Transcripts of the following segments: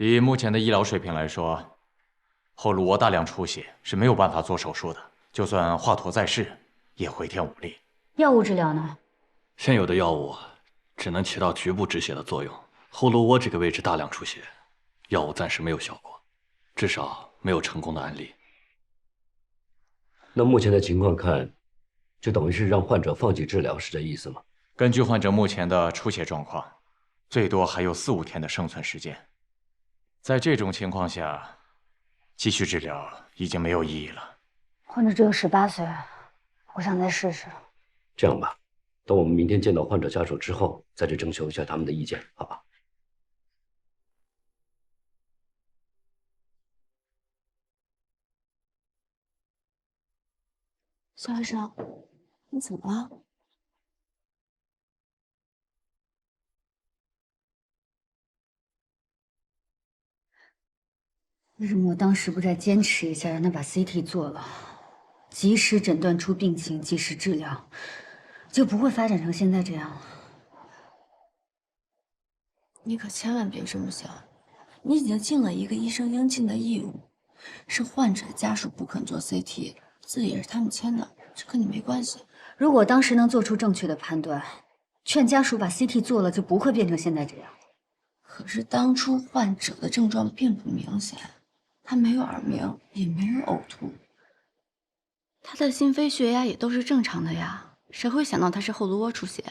以目前的医疗水平来说，后颅窝大量出血是没有办法做手术的，就算华佗在世，也回天无力。药物治疗呢？现有的药物只能起到局部止血的作用，后颅窝这个位置大量出血，药物暂时没有效果，至少没有成功的案例。那目前的情况看，就等于是让患者放弃治疗，是这意思吗？根据患者目前的出血状况，最多还有4、5天的生存时间。在这种情况下，继续治疗已经没有意义了。患者只有18岁，我想再试试。这样吧，等我们明天见到患者家属之后，再去征求一下他们的意见，好吧？肖医生，你怎么了？为什么我当时不再坚持一下，让他把 CT 做了，及时诊断出病情，及时治疗，就不会发展成现在这样了。你可千万别这么想，你已经尽了一个医生应尽的义务。是患者家属不肯做 CT， 字也是他们签的，这跟你没关系。如果当时能做出正确的判断，劝家属把 CT 做了，就不会变成现在这样。可是当初患者的症状并不明显，他没有耳鸣，也没有呕吐，他的心肺血压也都是正常的呀，谁会想到他是后颅窝出血？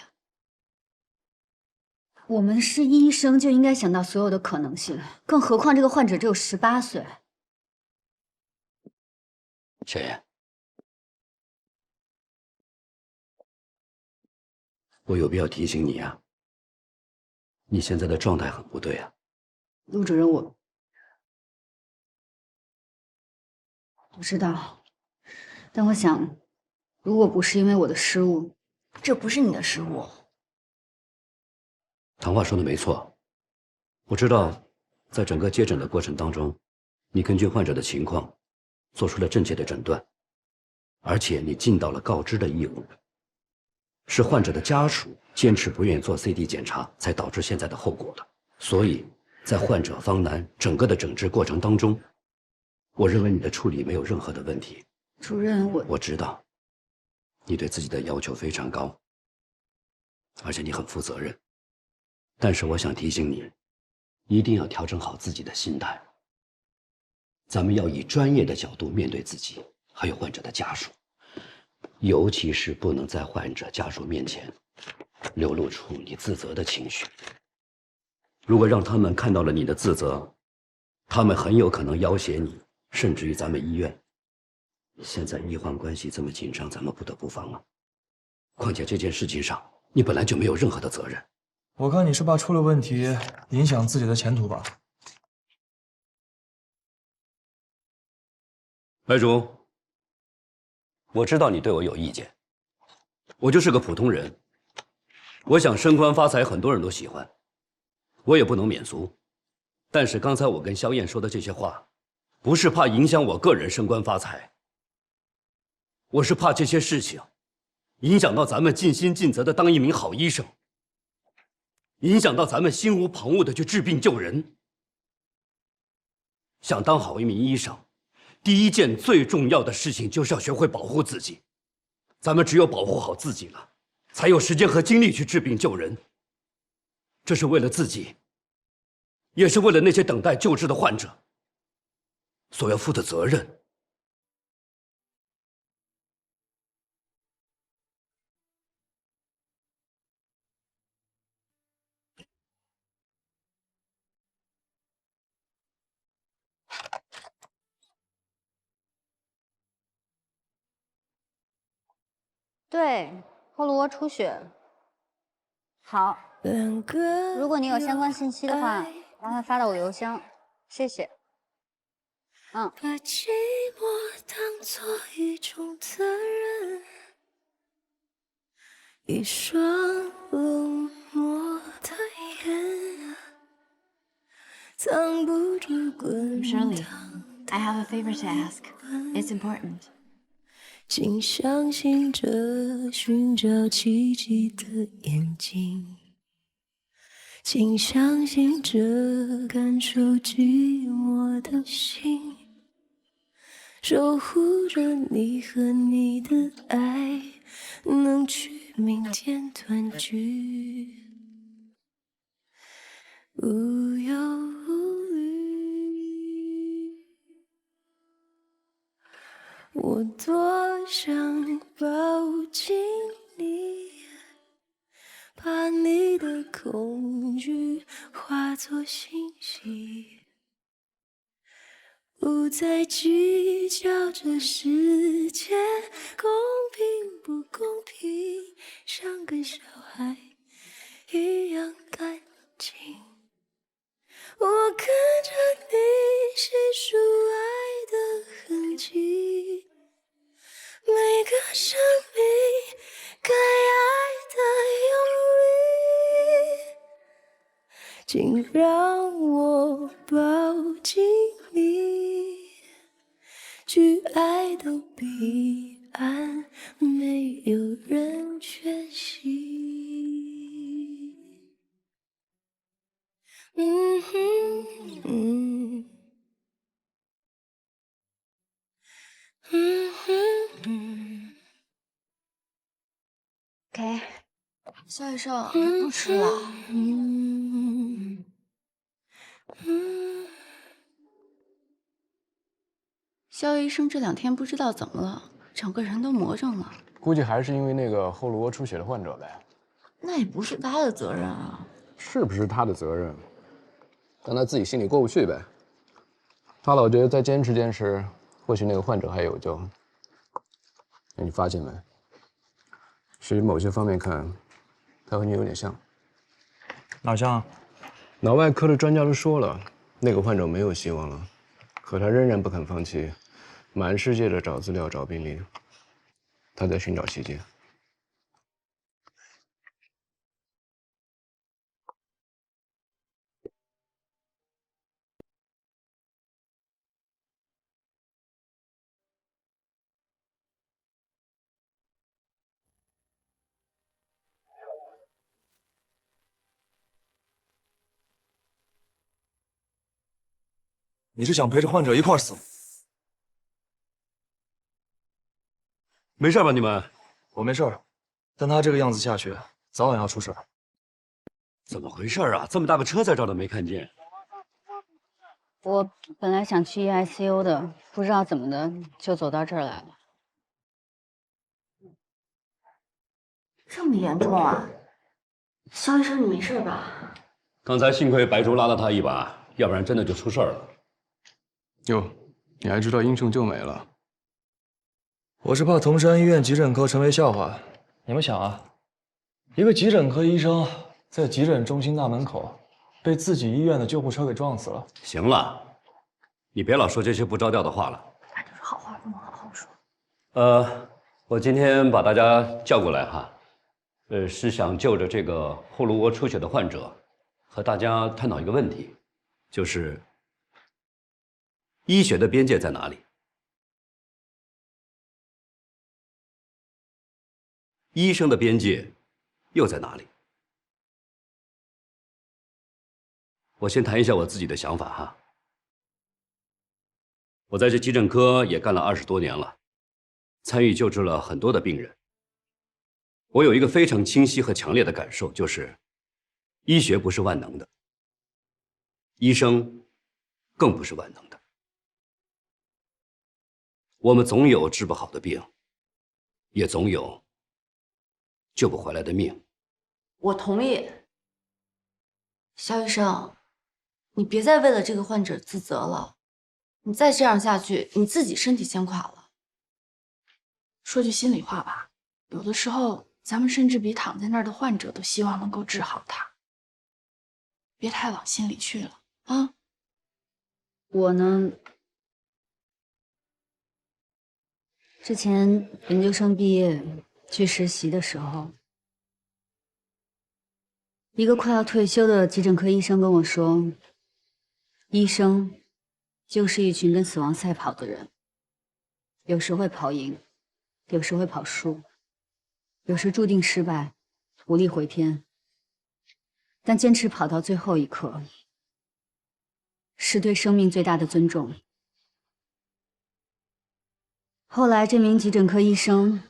我们是医生，就应该想到所有的可能性，更何况这个患者只有18岁。小燕，我有必要提醒你啊，你现在的状态很不对啊。陆主任，我知道，但我想，如果不是因为我的失误，这不是你的失误。唐话说的没错，我知道，在整个接诊的过程当中，你根据患者的情况，做出了正确的诊断，而且你尽到了告知的义务。是患者的家属坚持不愿意做 CT 检查，才导致现在的后果的。所以，在患者方南整个的诊治过程当中，我认为你的处理没有任何的问题。主任，我知道，你对自己的要求非常高，而且你很负责任。但是我想提醒你，一定要调整好自己的心态。咱们要以专业的角度面对自己，还有患者的家属，尤其是不能在患者家属面前流露出你自责的情绪。如果让他们看到了你的自责，他们很有可能要挟你，甚至于咱们医院。现在医患关系这么紧张，咱们不得不防啊。况且这件事情上，你本来就没有任何的责任。我看你是怕出了问题，影响自己的前途吧。白竹，我知道你对我有意见，我就是个普通人，我想升官发财，很多人都喜欢，我也不能免俗。但是刚才我跟萧燕说的这些话，不是怕影响我个人升官发财，我是怕这些事情影响到咱们尽心尽责的当一名好医生，影响到咱们心无旁骛的去治病救人。想当好一名医生，第一件最重要的事情就是要学会保护自己。咱们只有保护好自己了，才有时间和精力去治病救人。这是为了自己，也是为了那些等待救治的患者所要负的责任。对，后颅窝出血。好，如果你有相关信息的话，麻烦发到我邮箱，谢谢。把寂寞当作一种责任，一双冷漠的眼，藏不住滚 Shirley, 烫。I have a favor to ask. It's important. 请相信这寻找奇迹的眼睛，请相信这感受寂寞的心，守护着你和你的爱，能去明天团聚，无忧无虑。我多想抱紧你，把你的恐惧化作欣喜，不再计较这世界公平不公平，像跟小孩一样干净。我跟着你细数爱的痕迹，每个生命该爱的用力，请让我抱紧你，去爱的彼岸，没有人缺席。OK，肖医生，你不吃了？肖医生这2天不知道怎么了，整个人都魔怔了。估计还是因为那个后颅窝出血的患者呗。那也不是他的责任啊。是不是他的责任？但他自己心里过不去呗。他老觉得再坚持，或许那个患者还有救。那你发现没？其实某些方面看，他和你有点像。哪像啊？脑外科的专家都说了，那个患者没有希望了，可他仍然不肯放弃，满世界的找资料、找病例，他在寻找奇迹。你是想陪着患者一块儿死？没事吧你们？我没事儿，但他这个样子下去，早晚要出事儿。怎么回事啊？这么大个车在这儿都没看见。我本来想去 ICU 的，不知道怎么的就走到这儿来了。这么严重啊？肖医生，你没事吧？刚才幸亏白珠拉了他一把，要不然真的就出事儿了。哟，你还知道英雄救美了？我是怕桐山医院急诊科成为笑话。你们想啊，一个急诊科医生在急诊中心大门口被自己医院的救护车给撞死了。行了，你别老说这些不着调的话了。他就是好话不能好好说。我今天把大家叫过来哈，是想就着这个后颅窝出血的患者，和大家探讨一个问题，就是医学的边界在哪里？医生的边界又在哪里？我先谈一下我自己的想法哈。我在这急诊科也干了20多年了，参与救治了很多的病人。我有一个非常清晰和强烈的感受，就是医学不是万能的，医生更不是万能的。我们总有治不好的病，也总有救不回来的命。我同意。肖医生，你别再为了这个患者自责了。你再这样下去，你自己身体先垮了。说句心里话吧，有的时候咱们甚至比躺在那儿的患者都希望能够治好他。别太往心里去了啊！我呢，之前研究生毕业去实习的时候，一个快要退休的急诊科医生跟我说，医生就是一群跟死亡赛跑的人，有时会跑赢，有时会跑输，有时注定失败，无力回天。但坚持跑到最后一刻，是对生命最大的尊重。后来，这名急诊科医生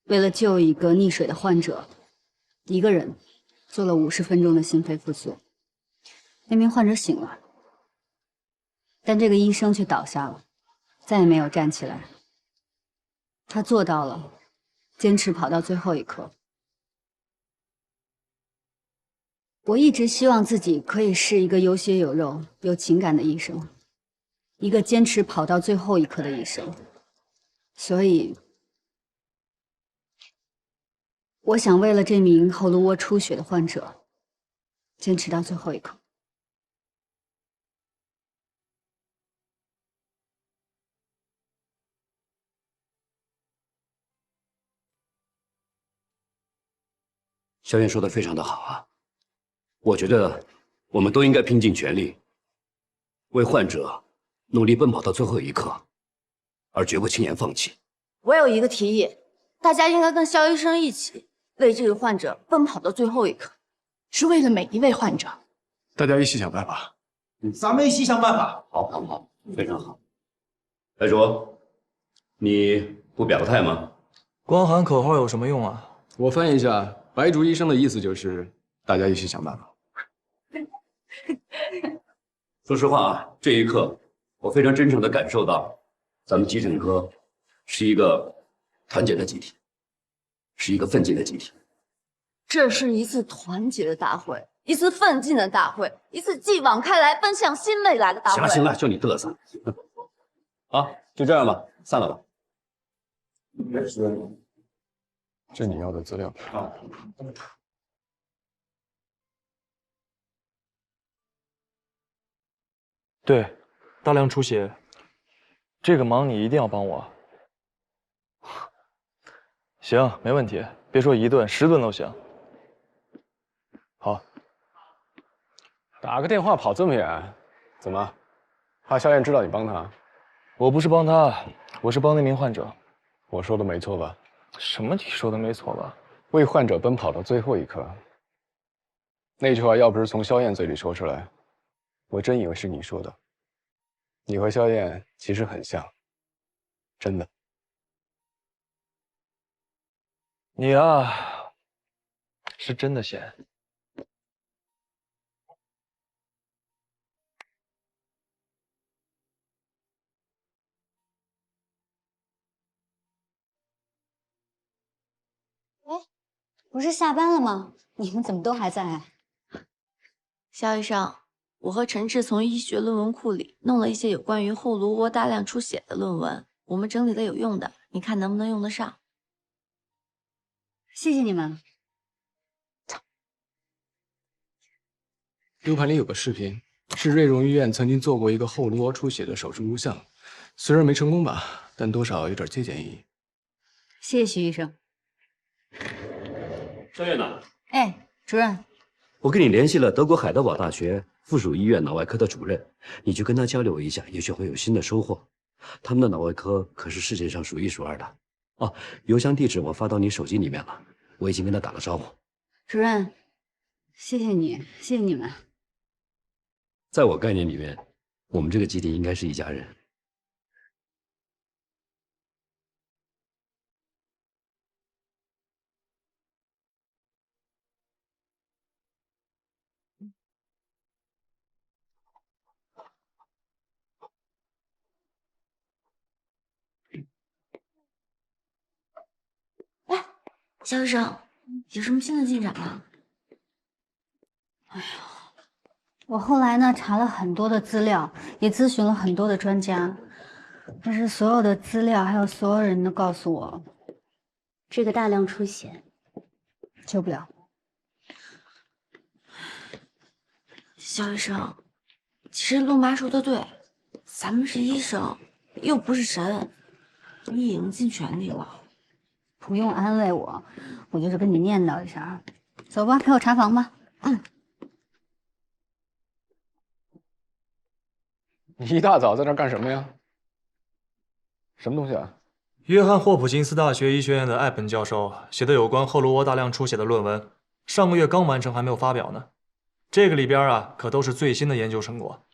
为了救一个溺水的患者，一个人做了50分钟的心肺复苏。那名患者醒了，但这个医生却倒下了，再也没有站起来。他做到了，坚持跑到最后一刻。我一直希望自己可以是一个有血有肉、有情感的医生，一个坚持跑到最后一刻的医生。所以，我想为了这名后颅窝出血的患者，坚持到最后一刻。肖燕说的非常的好啊，我觉得我们都应该拼尽全力，为患者努力奔跑到最后一刻，而绝不轻言放弃。我有一个提议，大家应该跟肖医生一起为这个患者奔跑到最后一刻，是为了每一位患者。大家一起想办法。咱们一起想办法。好，好，好，非常好。白卓，你不表个态吗？光喊口号有什么用啊？我翻译一下，白竹医生的意思就是大家一起想办法。说实话啊，这一刻我非常真诚地感受到，咱们急诊科是一个团结的集体，是一个奋进的集体。这是一次团结的大会，一次奋进的大会，一次继往开来奔向新未来的大会。行了行了，就你嘚瑟。好，就这样吧，散了吧。这你要的资料。对，大量出血，这个忙你一定要帮我。行，没问题，别说1顿，10顿都行。好，打个电话跑这么远，怎么？怕肖燕知道你帮他？我不是帮他，我是帮那名患者。我说的没错吧？什么？你说的没错吧？为患者奔跑到最后一刻，那句话要不是从肖燕嘴里说出来，我真以为是你说的。你和肖燕其实很像，真的。你啊，是真的闲。不是下班了吗？你们怎么都还在啊？肖医生，我和陈志从医学论文库里弄了一些有关于后颅窝大量出血的论文，我们整理了有用的，你看能不能用得上？谢谢你们。U 盘里有个视频，是瑞荣医院曾经做过一个后颅窝出血的手术录像，虽然没成功吧，但多少有点借鉴意义。谢谢徐医生。肖燕呢？哎，主任，我跟你联系了德国海德堡大学附属医院脑外科的主任，你去跟他交流一下，也许会有新的收获。他们的脑外科可是世界上数一数二的。哦，邮箱地址我发到你手机里面了，我已经跟他打了招呼。主任，谢谢你，谢谢你们。在我概念里面，我们这个集体应该是一家人。肖医生，有什么新的进展吗？我后来呢查了很多的资料，也咨询了很多的专家，但是所有的资料还有所有人都告诉我，这个大量出血救不了。肖医生，其实陆妈说的对，咱们是医生，又不是神，你已经尽全力了。不用安慰我，我就是跟你念叨一下。走吧，陪我查房吧。嗯。你一大早在那干什么呀？什么东西啊？约翰霍普金斯大学医学院的艾本教授写的有关后颅窝大量出血的论文，上个月刚完成，还没有发表呢。这个里边啊，可都是最新的研究成果。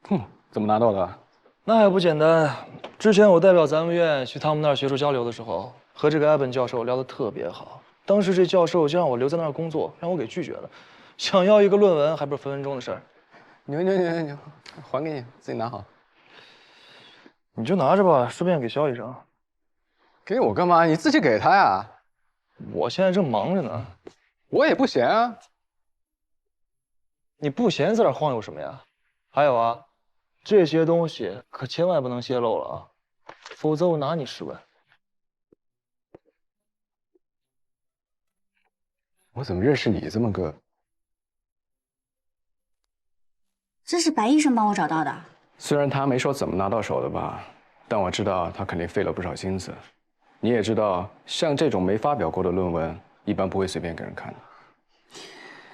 哼，怎么拿到的？那还不简单。之前我代表咱们院去他们那儿学术交流的时候，和这个艾本教授聊得特别好。当时这教授就让我留在那儿工作，让我给拒绝了。想要一个论文，还不是分分钟的事儿。牛，还给你，自己拿好。你就拿着吧，顺便给肖医生。给我干嘛？你自己给他呀。我现在正忙着呢。我也不闲啊。你不闲在这晃悠什么呀？还有啊，这些东西可千万不能泄露了啊，否则我拿你试问。我怎么认识你这么个？这是白医生帮我找到的。虽然他没说怎么拿到手的吧，但我知道他肯定费了不少心思。你也知道，像这种没发表过的论文，一般不会随便给人看的。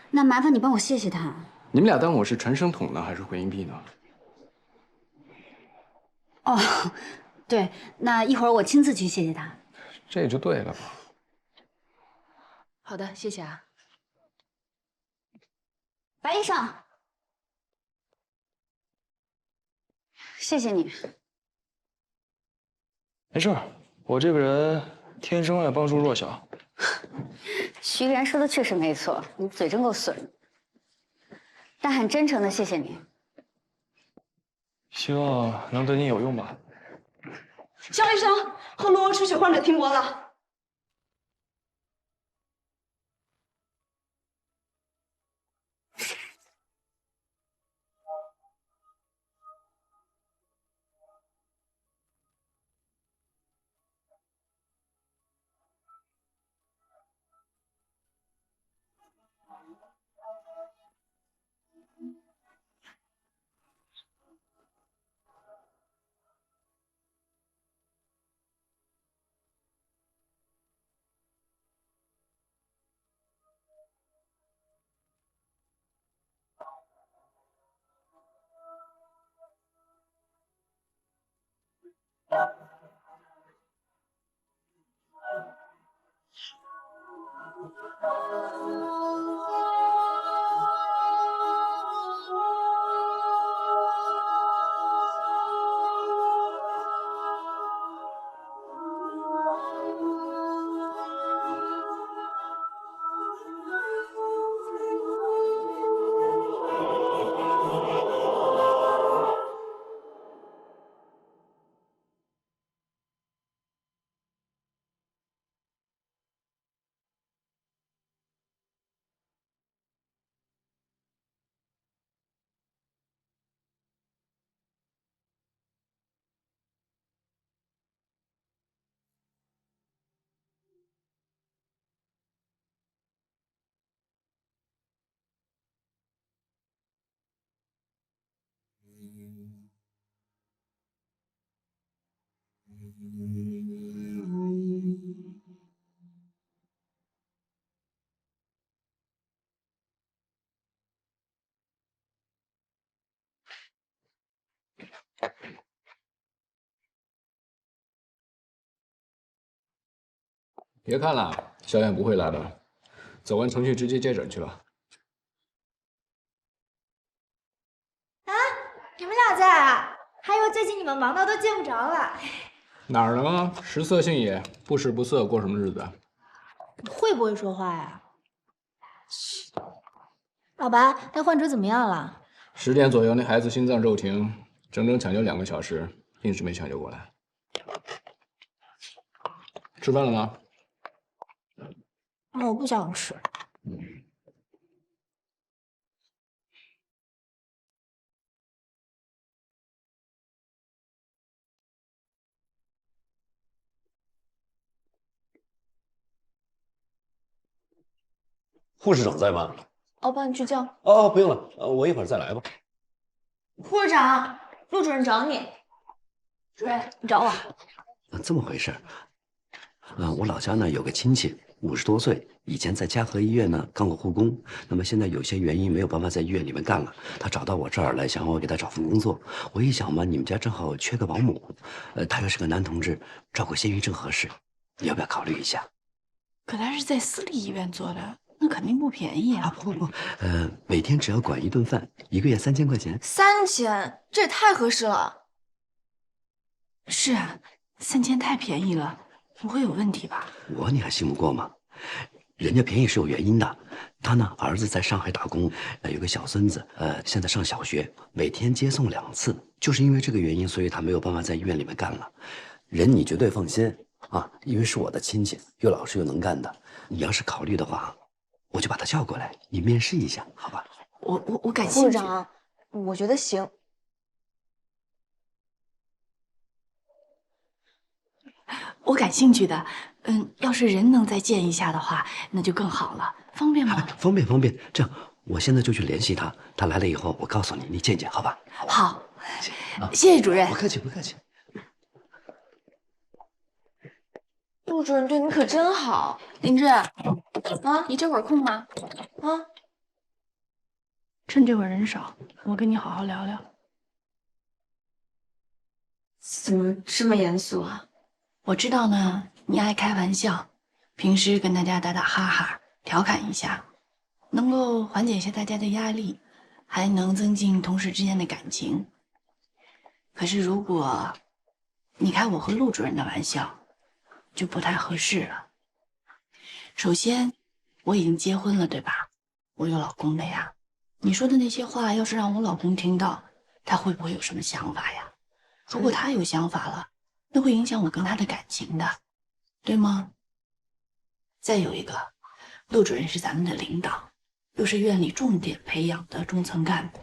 那麻烦你帮我谢谢他。你们俩当我是传声筒呢，还是回音壁呢？哦，对，那一会儿我亲自去谢谢他。这就对了吧。好的，谢谢啊。白医生，谢谢你。没事儿，我这个人天生爱帮助弱小。徐然说的确实没错，你嘴真够损。但很真诚的谢谢你。希望能对你有用吧。肖医生，赫罗出血患者停搏了。别看了，小远不会来的，走完程序直接接诊去了。啊，你们俩在啊？还以为最近你们忙到都见不着了。哪儿呢？食色性也，不食不色，过什么日子啊？你会不会说话呀？老白，那患者怎么样了10点左右，那孩子心脏骤停，整整抢救2个小时，硬是没抢救过来。吃饭了吗？我不想吃。护士长在吗？我帮你去叫。哦，不用了，我一会儿再来吧。护士长，陆主任找你。主任，你找我。这么回事？我老家呢有个亲戚，50多岁，以前在嘉禾医院呢干过护工，那么现在有些原因没有办法在医院里面干了，他找到我这儿来，想让我给他找份工作。我一想嘛，你们家正好缺个保姆，他又是个男同志，照顾先孕正合适，你要不要考虑一下？可他是在私立医院做的，那肯定不便宜啊！不，每天只要管1顿饭，1个月3000块钱。3000，这也太合适了。是啊，3000太便宜了，不会有问题吧？你还信不过吗？人家便宜是有原因的。他呢，儿子在上海打工，有个小孙子，现在上小学，每天接送2次。就是因为这个原因，所以他没有办法在医院里面干了。人你绝对放心啊，因为是我的亲戚，又老实又能干的。你要是考虑的话，我就把他叫过来，你面试一下，好吧？我感兴趣。部长，我觉得行。我感兴趣的，要是人能再见一下的话，那就更好了，方便吗？方便。这样，我现在就去联系他，他来了以后，我告诉你，你见见，好吧？好，谢谢主任。不客气。陆主任对你可真好。林芝，你这会儿空吗？趁这会儿人少，我跟你好好聊聊。怎么这么严肃啊？我知道呢，你爱开玩笑，平时跟大家打打哈哈，调侃一下，能够缓解一下大家的压力，还能增进同事之间的感情。可是如果你开我和陆主任的玩笑，就不太合适了。首先，我已经结婚了，对吧？我有老公的呀。你说的那些话，要是让我老公听到，他会不会有什么想法呀？如果他有想法了，那会影响我跟他的感情的，对吗？再有一个，陆主任是咱们的领导，又是院里重点培养的中层干部。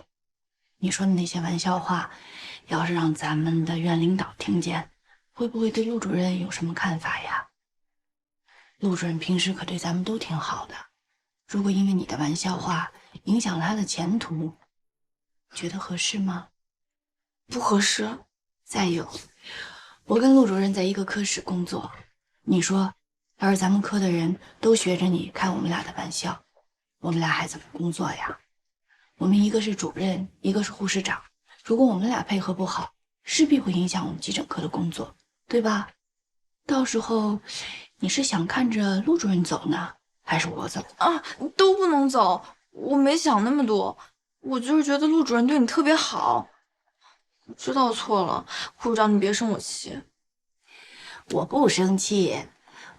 你说的那些玩笑话，要是让咱们的院领导听见，会不会对陆主任有什么看法呀？陆主任平时可对咱们都挺好的，如果因为你的玩笑话影响了他的前途，觉得合适吗？不合适。再有，我跟陆主任在一个科室工作，你说，要是咱们科的人都学着你开我们俩的玩笑，我们俩还怎么工作呀？我们一个是主任，一个是护士长，如果我们俩配合不好，势必会影响我们急诊科的工作，对吧？到时候你是想看着陆主任走呢，还是我走啊？都不能走，我没想那么多，我就是觉得陆主任对你特别好。我知道错了，护士长，你别生我气。我不生气，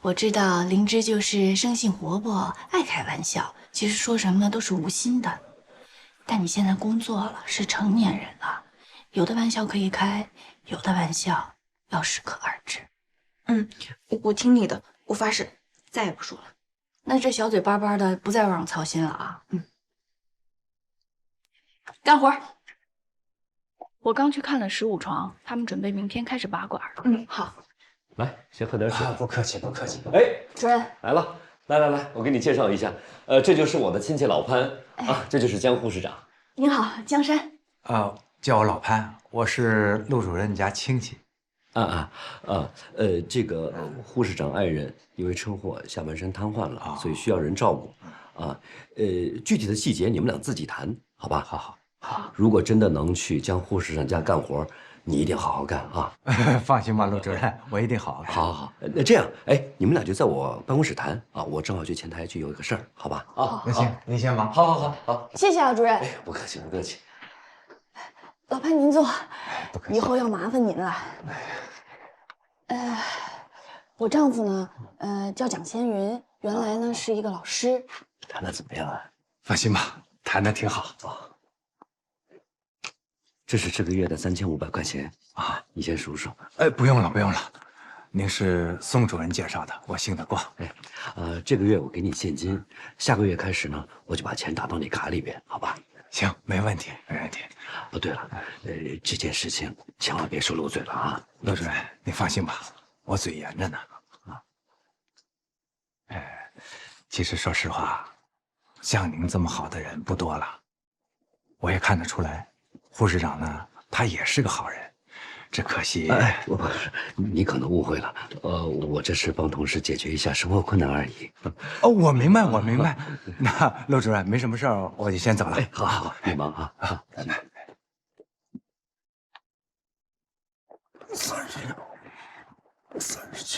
我知道灵芝就是生性活泼，爱开玩笑，其实说什么都是无心的。但你现在工作了，是成年人了，有的玩笑可以开，有的玩笑要适可而止。我听你的，我发誓再也不说了。那这小嘴巴巴的不再让我操心了啊！干活。我刚去看了15床，他们准备明天开始拔管。好。来，先喝点水。不客气。哎，主任来了，来，我给你介绍一下，这就是我的亲戚老潘啊，这就是江护士长。您好，江山。叫我老潘，我是陆主任家亲戚。这个护士长爱人因为车祸下半身瘫痪了，所以需要人照顾。具体的细节你们俩自己谈，好吧？好。如果真的能去江护士长家干活，你一定好好干啊！放心吧，陆主任，我一定好好干。好，那这样，你们俩就在我办公室谈啊，我正好去前台去有一个事儿，好吧？那行，您先忙。好，谢谢啊，主任。不客气。老潘您坐，以后要麻烦您了。我丈夫呢，叫蒋先云，原来呢是一个老师。谈的怎么样啊？放心吧，谈的挺好。这是这个月的3500块钱啊，你先数数。不用了，您是宋主任介绍的，我信得过。这个月我给你现金，下个月开始呢，我就把钱打到你卡里边，好吧？行，没问题。对了，这件事情千万别说漏嘴了啊，陆主任，你放心吧，我嘴严着呢。其实说实话，像您这么好的人不多了，我也看得出来。护士长呢，他也是个好人，只可惜……不是，你可能误会了。我这是帮同事解决一下生活困难而已。我明白。那陆主任没什么事儿，我就先走了。好，你忙啊。好。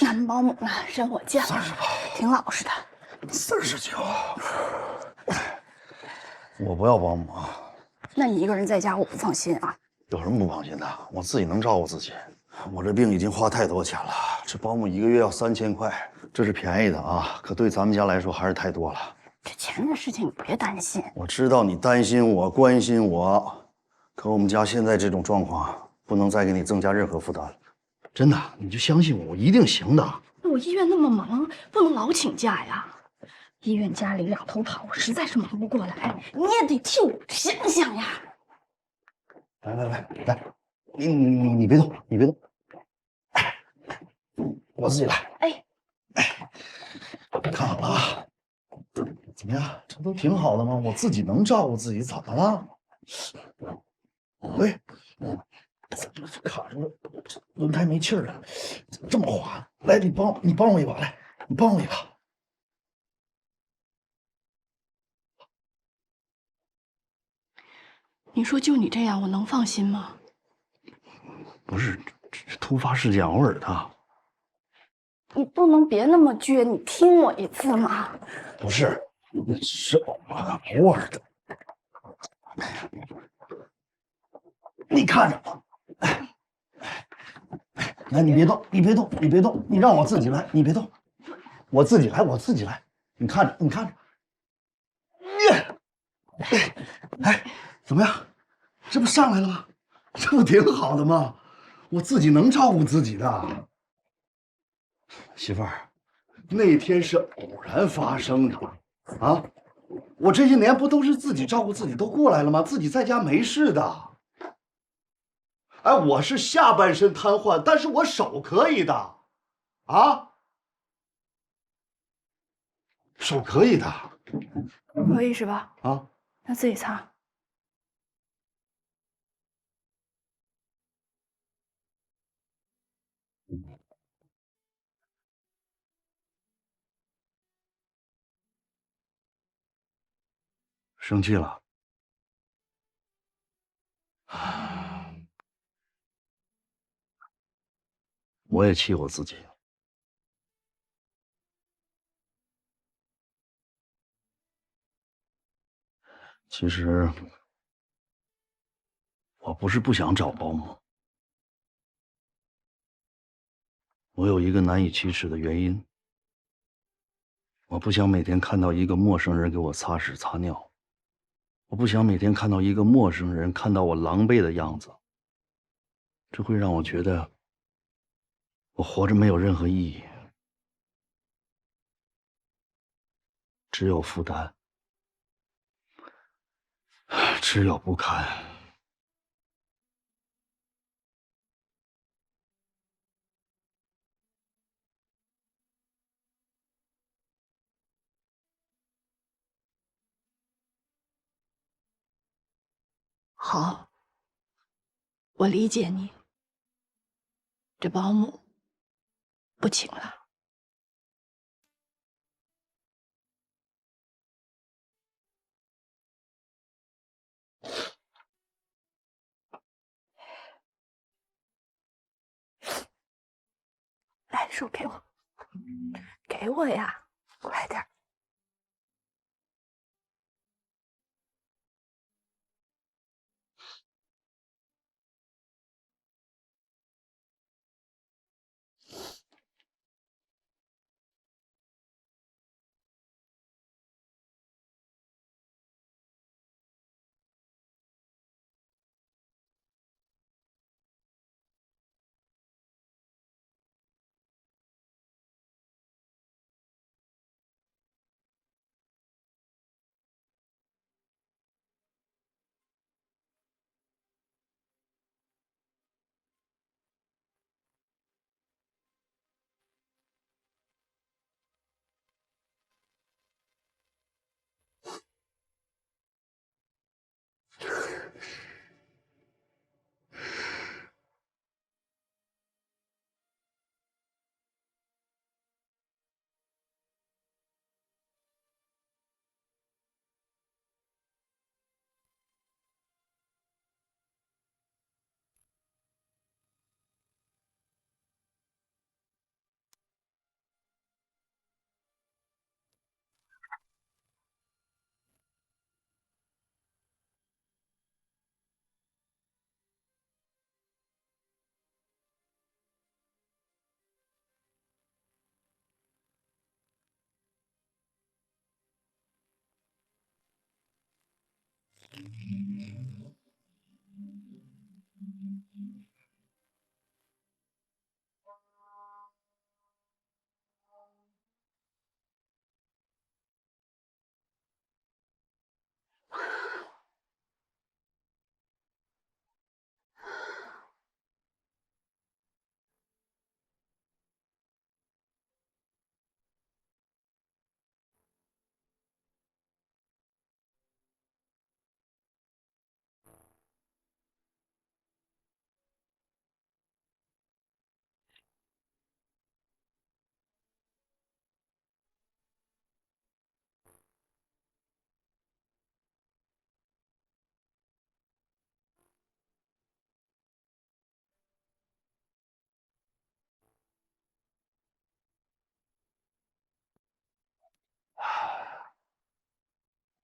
俺们保姆呢，认我见了，挺老实的。49。我不要保姆。那你一个人在家，我不放心啊。有什么不放心的？我自己能照顾自己。我这病已经花太多钱了，这保姆1个月要3000块，这是便宜的啊，可对咱们家来说还是太多了。这钱的事情你别担心。我知道你担心我、关心我，可我们家现在这种状况，不能再给你增加任何负担了。真的，你就相信我，我一定行的。我医院那么忙，不能老请假呀。医院家里两头跑，我实在是忙不过来。你也得替我想想呀。来，你别动，你别动，我自己来。看好了啊，怎么样？这不都挺好的吗？我自己能照顾自己，怎么了？哎，怎么卡住了？轮胎没气儿了，怎么这么滑？来，你帮我一把，来，你帮我一把。你说就你这样，我能放心吗？不是，这突发事件偶尔的。你不能别那么倔，你听我一次嘛。不是，是偶尔的。你看着，来，你别动，你让我自己来，你别动，我自己来，你看着，怎么样？这不上来了吗？这不挺好的吗？我自己能照顾自己的。媳妇儿，那天是偶然发生的啊！我这些年不都是自己照顾自己都过来了吗？自己在家没事的。哎，我是下半身瘫痪，但是我手可以的，啊，手可以的。可以是吧？啊，那自己擦。生气了？我也气我自己。其实我不是不想找保姆，我有一个难以启齿的原因。我不想每天看到一个陌生人给我擦屎擦尿，我不想每天看到一个陌生人看到我狼狈的样子，这会让我觉得我活着没有任何意义，只有负担，只有不堪。好，我理解你。这保姆不请了。来，手给我，给我呀，快点。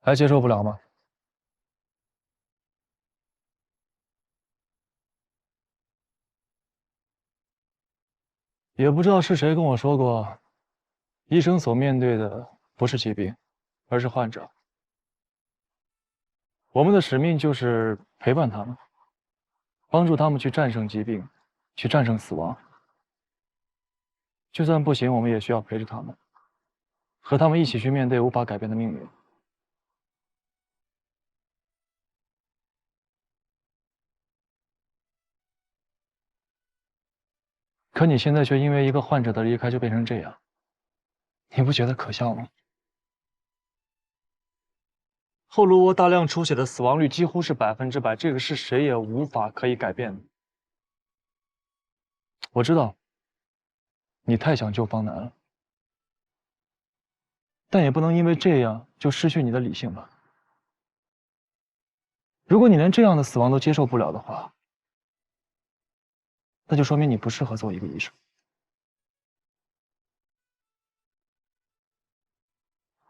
还接受不了吗？也不知道是谁跟我说过，医生所面对的不是疾病，而是患者。我们的使命就是陪伴他们，帮助他们去战胜疾病，去战胜死亡。就算不行，我们也需要陪着他们，和他们一起去面对无法改变的命运。可你现在却因为一个患者的离开就变成这样，你不觉得可笑吗？后颅窝大量出血的死亡率几乎是100%，这个是谁也无法可以改变的。我知道，你太想救方南了，但也不能因为这样就失去你的理性吧。如果你连这样的死亡都接受不了的话，那就说明你不适合做一个医生。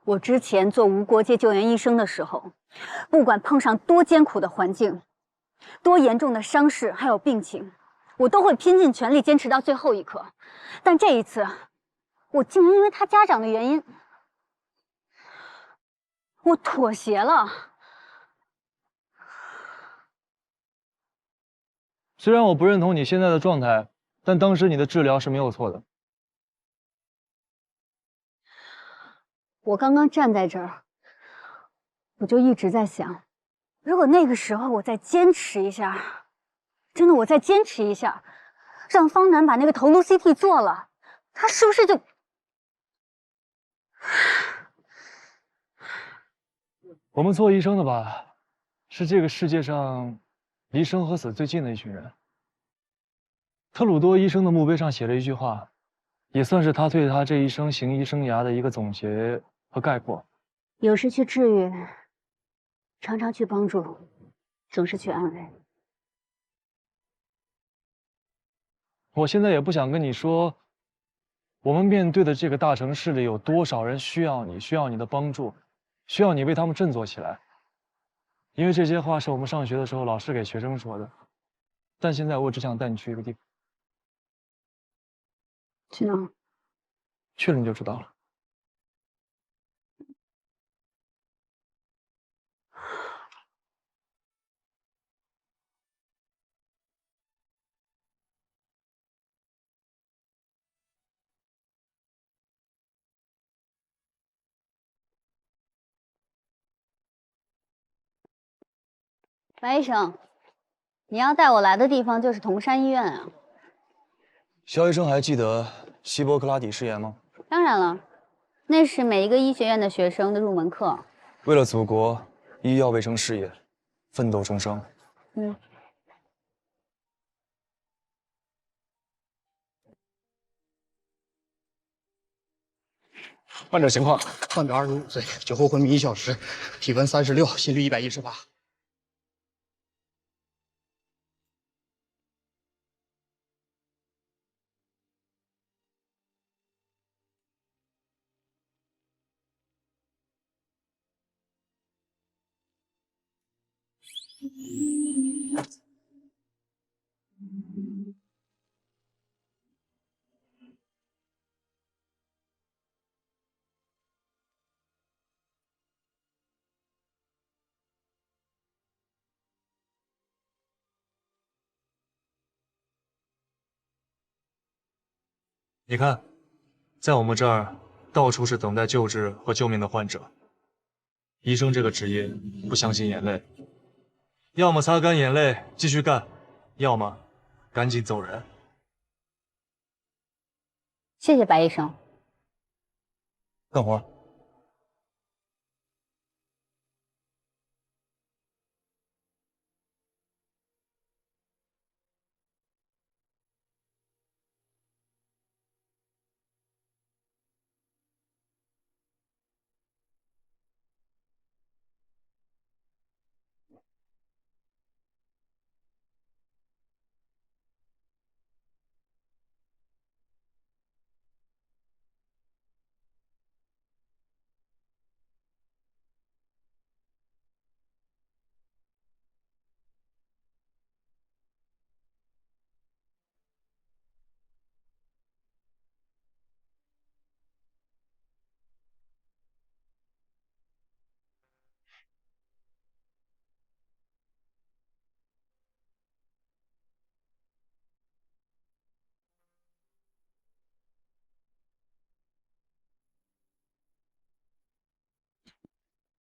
我之前做无国界救援医生的时候，不管碰上多艰苦的环境，多严重的伤势还有病情，我都会拼尽全力坚持到最后一刻。但这一次，我竟然因为他家长的原因，我妥协了。虽然我不认同你现在的状态，但当时你的治疗是没有错的。我刚刚站在这儿，我就一直在想，如果那个时候我再坚持一下，真的我再坚持一下，让方南把那个头颅 CT 做了，他是不是就……我们做医生的吧，是这个世界上离生和死最近的一群人。特鲁多医生的墓碑上写了一句话，也算是他对他这一生行医生涯的一个总结和概括：有时去治愈，常常去帮助，总是去安慰。我现在也不想跟你说，我们面对的这个大城市里有多少人需要你，需要你的帮助，需要你为他们振作起来。因为这些话是我们上学的时候老师给学生说的，但现在我只想带你去一个地方。去哪儿？去了你就知道了。白医生，你要带我来的地方就是同山医院啊。肖医生还记得希波克拉底誓言吗？当然了，那是每一个医学院的学生的入门课。为了祖国，医药卫生事业，奋斗终生。嗯。患者情况：患者25岁，酒后昏迷1小时，体温36，心率118。你看，在我们这儿，到处是等待救治和救命的患者。医生这个职业不相信眼泪，要么擦干眼泪继续干，要么赶紧走人。谢谢白医生。干活。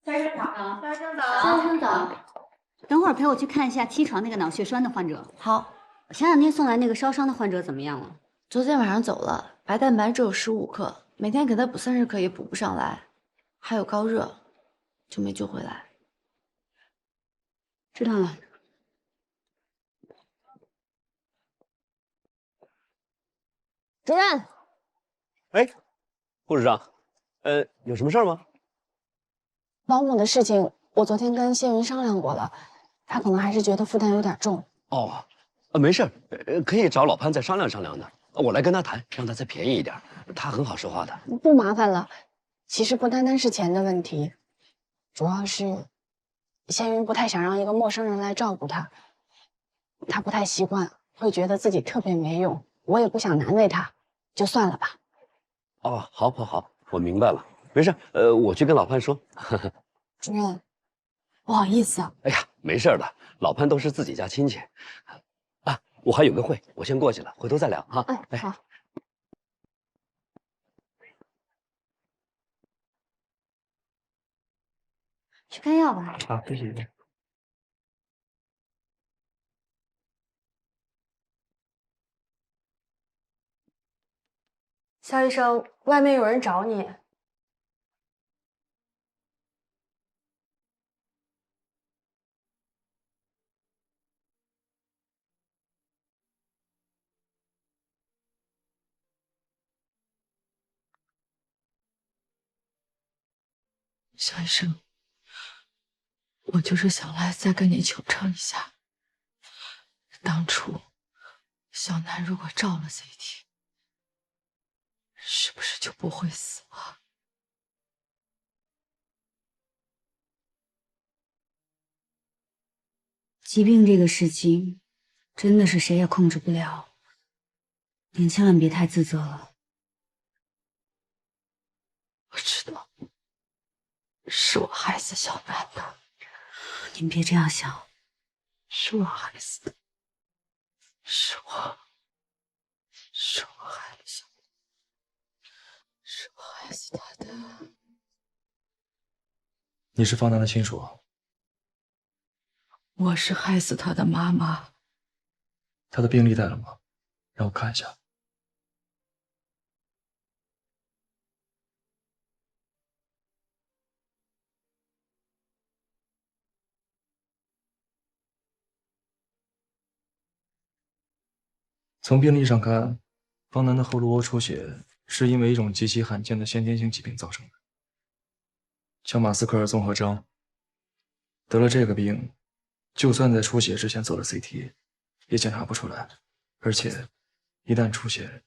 肖医生早。肖医生早。肖医生早。等会儿陪我去看一下7床那个脑血栓的患者。好。前2天送来那个烧伤的患者怎么样了？昨天晚上走了，白蛋白只有15克，每天给他补30克也补不上来，还有高热，就没救回来。知道了。主任，哎，护士长，有什么事儿吗？保姆的事情，我昨天跟谢云商量过了，他可能还是觉得负担有点重。哦，没事，可以找老潘再商量商量的，我来跟他谈，让他再便宜一点，他很好说话的。不麻烦了，其实不单单是钱的问题，主要是谢云不太想让一个陌生人来照顾他，他不太习惯，会觉得自己特别没用，我也不想难为他，就算了吧。哦，好，我明白了，没事，我去跟老潘说。主任，不好意思啊。哎呀，没事的，老潘都是自己家亲戚。啊，我还有个会，我先过去了，回头再聊哈。哎，好。去开药吧。好，谢谢。肖医生，外面有人找你。肖医生，我就是想来再跟你求证一下，当初小南如果照了 CT， 是不是就不会死了？疾病这个事情，真的是谁也控制不了，您千万别太自责了。我知道，是我害死小南的。您别这样想，是我害死的，是我害了小南，是我害死他的。你是方楠的亲属？我是害死他的妈妈。他的病历带了吗？让我看一下。从病历上看，方楠的后颅窝出血是因为一种极其罕见的先天性疾病造成的，叫马斯克尔综合征。得了这个病，就算在出血之前做了 CT， 也检查不出来，而且一旦出血，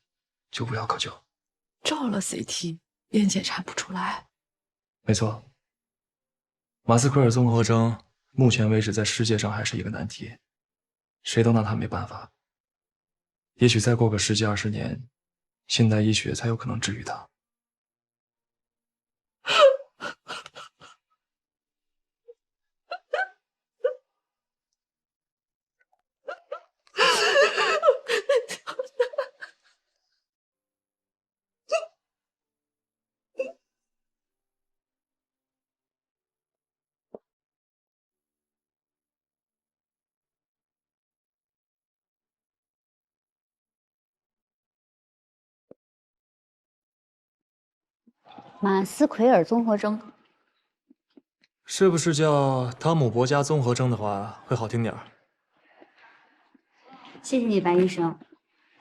就无药可救。照了 CT 也检查不出来。没错，马斯克尔综合征目前为止在世界上还是一个难题，谁都拿他没办法。也许再过个10几20年，现代医学才有可能治愈它。马斯奎尔综合征。是不是叫汤姆伯加综合征的话会好听点儿？谢谢你，白医生，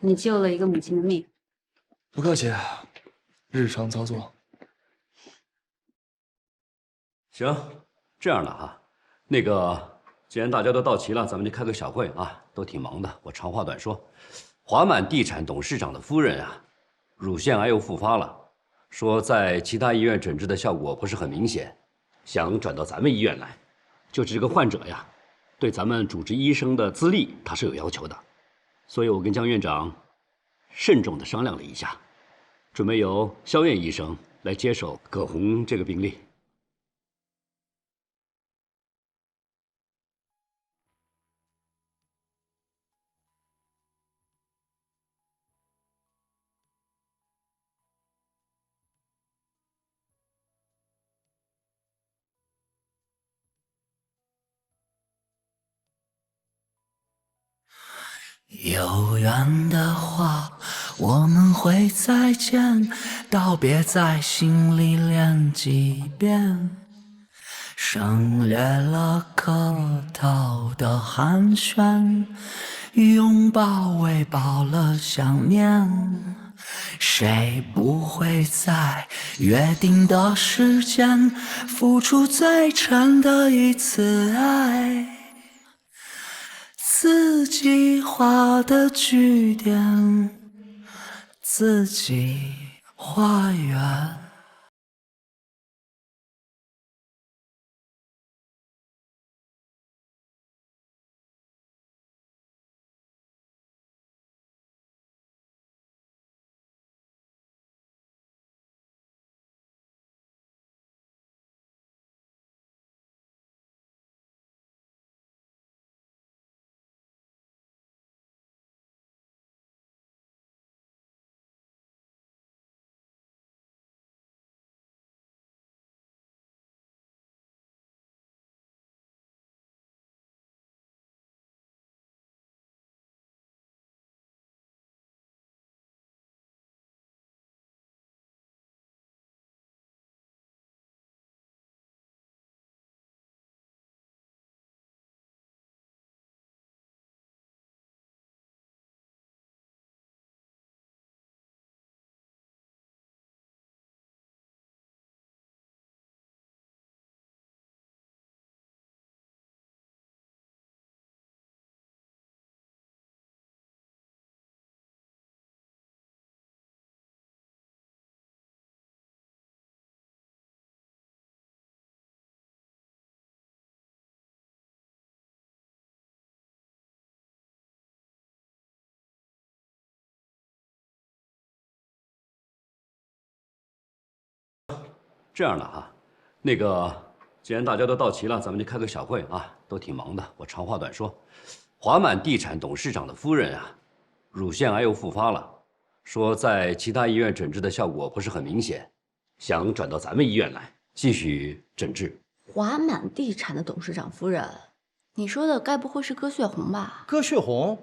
你救了一个母亲的命。不客气，日常操作。行，这样的哈，既然大家都到齐了，咱们就开个小会啊，都挺忙的，我长话短说。华满地产董事长的夫人啊，乳腺癌又复发了，说在其他医院诊治的效果不是很明显，想转到咱们医院来。就是这个患者呀，对咱们主治医生的资历他是有要求的，所以我跟江院长慎重的商量了一下，准备由肖院医生来接手葛洪这个病例。有缘的话，我们会再见。道别在心里练几遍，省略了客套的寒暄，拥抱喂饱了想念。谁不会在约定的时间付出最真的一次爱？自己画的句点，自己画圆。这样的哈，既然大家都到齐了，咱们就开个小会啊，都挺忙的，我长话短说。华满地产董事长的夫人啊，乳腺癌又复发了，说在其他医院诊治的效果不是很明显，想转到咱们医院来继续诊治。华满地产的董事长夫人，你说的该不会是葛血红吧？葛血红，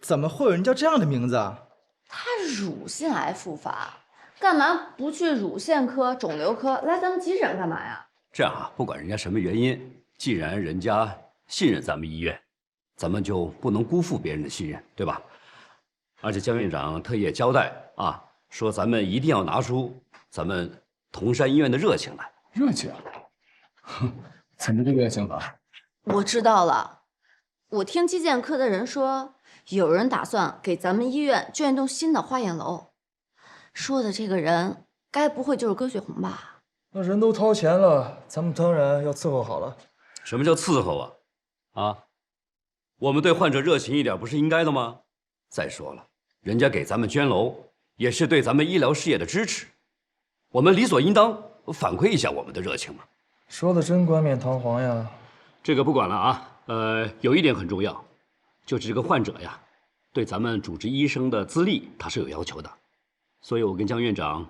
怎么会有人叫这样的名字啊？她乳腺癌复发，干嘛不去乳腺科、肿瘤科，来咱们急诊干嘛呀？这样啊，不管人家什么原因，既然人家信任咱们医院，咱们就不能辜负别人的信任，对吧？而且江院长特意也交代啊，说咱们一定要拿出咱们同山医院的热情来。热情？哼，怎么这个想法？我知道了，我听基建科的人说，有人打算给咱们医院建一栋新的花园楼。说的这个人，该不会就是葛血红吧？那人都掏钱了，咱们当然要伺候好了。什么叫伺候啊？啊，我们对患者热情一点，不是应该的吗？再说了，人家给咱们捐楼，也是对咱们医疗事业的支持，我们理所应当反馈一下我们的热情嘛。说的真冠冕堂皇呀。这个不管了啊，有一点很重要，就是这个患者呀，对咱们主治医生的资历他是有要求的，所以我跟江院长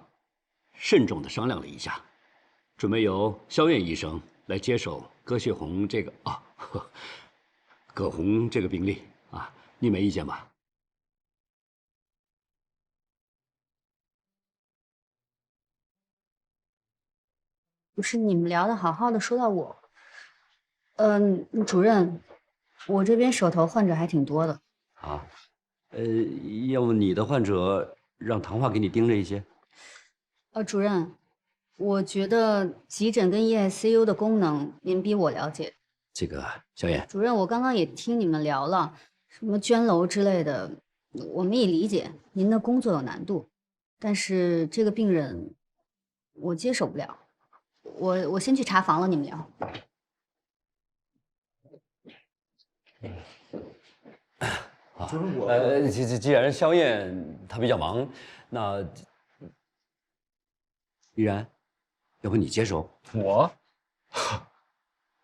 慎重的商量了一下，准备由肖院医生来接手葛血红葛洪这个病例啊，你没意见吧？不是你们聊的好好的，说到我，主任，我这边手头患者还挺多的。啊，要不你的患者让唐画给你盯着一些？主任，我觉得急诊跟 EICU 的功能您比我了解。这个小燕，主任，我刚刚也听你们聊了，什么捐楼之类的，我们也理解您的工作有难度，但是这个病人我接手不了，我先去查房了，你们聊。好，既然萧燕她比较忙，那依然，要不你接手？我，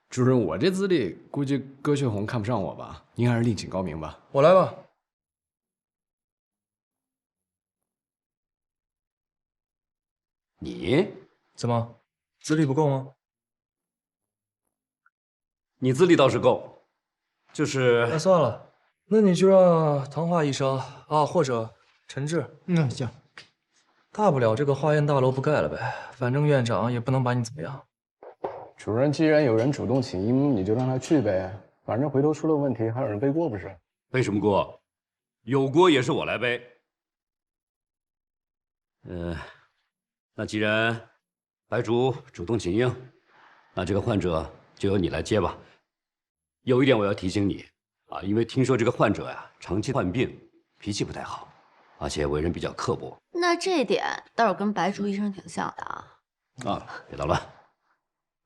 主任，我这资历估计葛血红看不上我吧？您还是另请高明吧。我来吧。你怎么，资历不够吗？你资历倒是够，就是那算了，那你就让唐画医生啊，或者陈志。行。大不了这个化验大楼不盖了呗，反正院长也不能把你怎么样。主任，既然有人主动请缨，你就让他去呗，反正回头出了问题还有人背锅不是？背什么锅？有锅也是我来背。那既然白竹主动请缨，那这个患者就由你来接吧。有一点我要提醒你啊，因为听说这个患者呀，长期患病，脾气不太好，而且为人比较刻薄。那这点倒是跟白竹医生挺像的啊。别捣乱。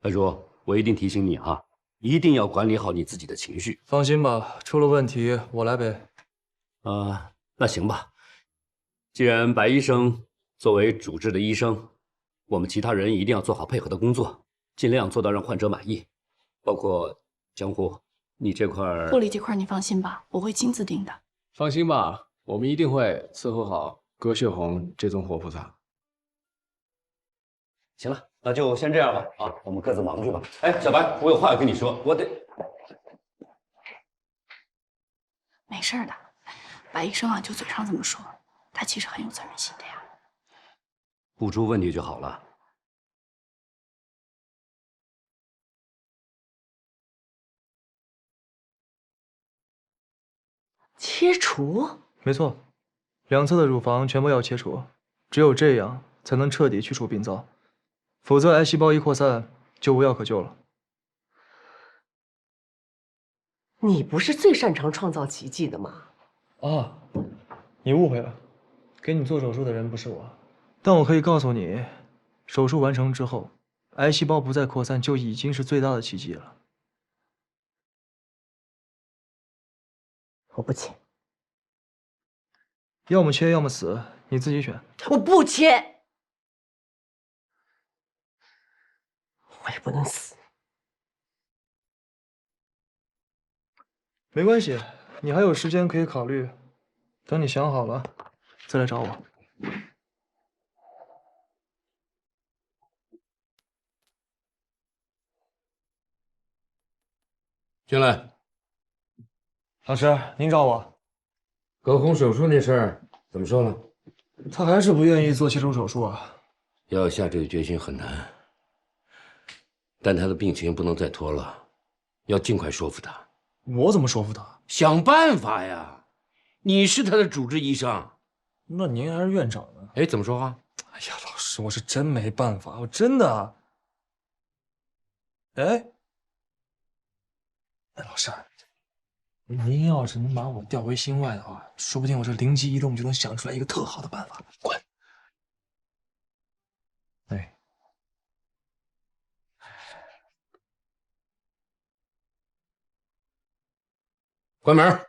白竹，我一定提醒你啊，一定要管理好你自己的情绪。放心吧，出了问题我来背。那行吧。既然白医生作为主治的医生，我们其他人一定要做好配合的工作，尽量做到让患者满意。包括江湖，你这块护理这块你放心吧，我会亲自盯的。放心吧，我们一定会伺候好葛血红这尊活菩萨。行了，那就先这样吧。啊，我们各自忙去吧。哎，小白，我有话要跟你说，我得。没事的，白医生啊，就嘴上这么说，他其实很有责任心的呀。不出问题就好了。切除？没错，两侧的乳房全部要切除，只有这样才能彻底去除病灶，否则癌细胞一扩散就无药可救了。你不是最擅长创造奇迹的吗？啊，你误会了，给你做手术的人不是我，但我可以告诉你，手术完成之后，癌细胞不再扩散就已经是最大的奇迹了。我不切，要么切，要么死，你自己选。我不切，我也不能死。没关系，你还有时间可以考虑，等你想好了再来找我。进来。老师，您找我。葛红手术那事儿怎么说了？他还是不愿意做切除手术啊。要下这个决心很难，但他的病情不能再拖了，要尽快说服他。我怎么说服他？想办法呀！你是他的主治医生。那您还是院长呢？哎，怎么说话？哎呀，老师，我是真没办法，我真的。哎，老师，您要是能把我调回心外的话，说不定我这灵机一动就能想出来一个特好的办法。滚！哎，关门。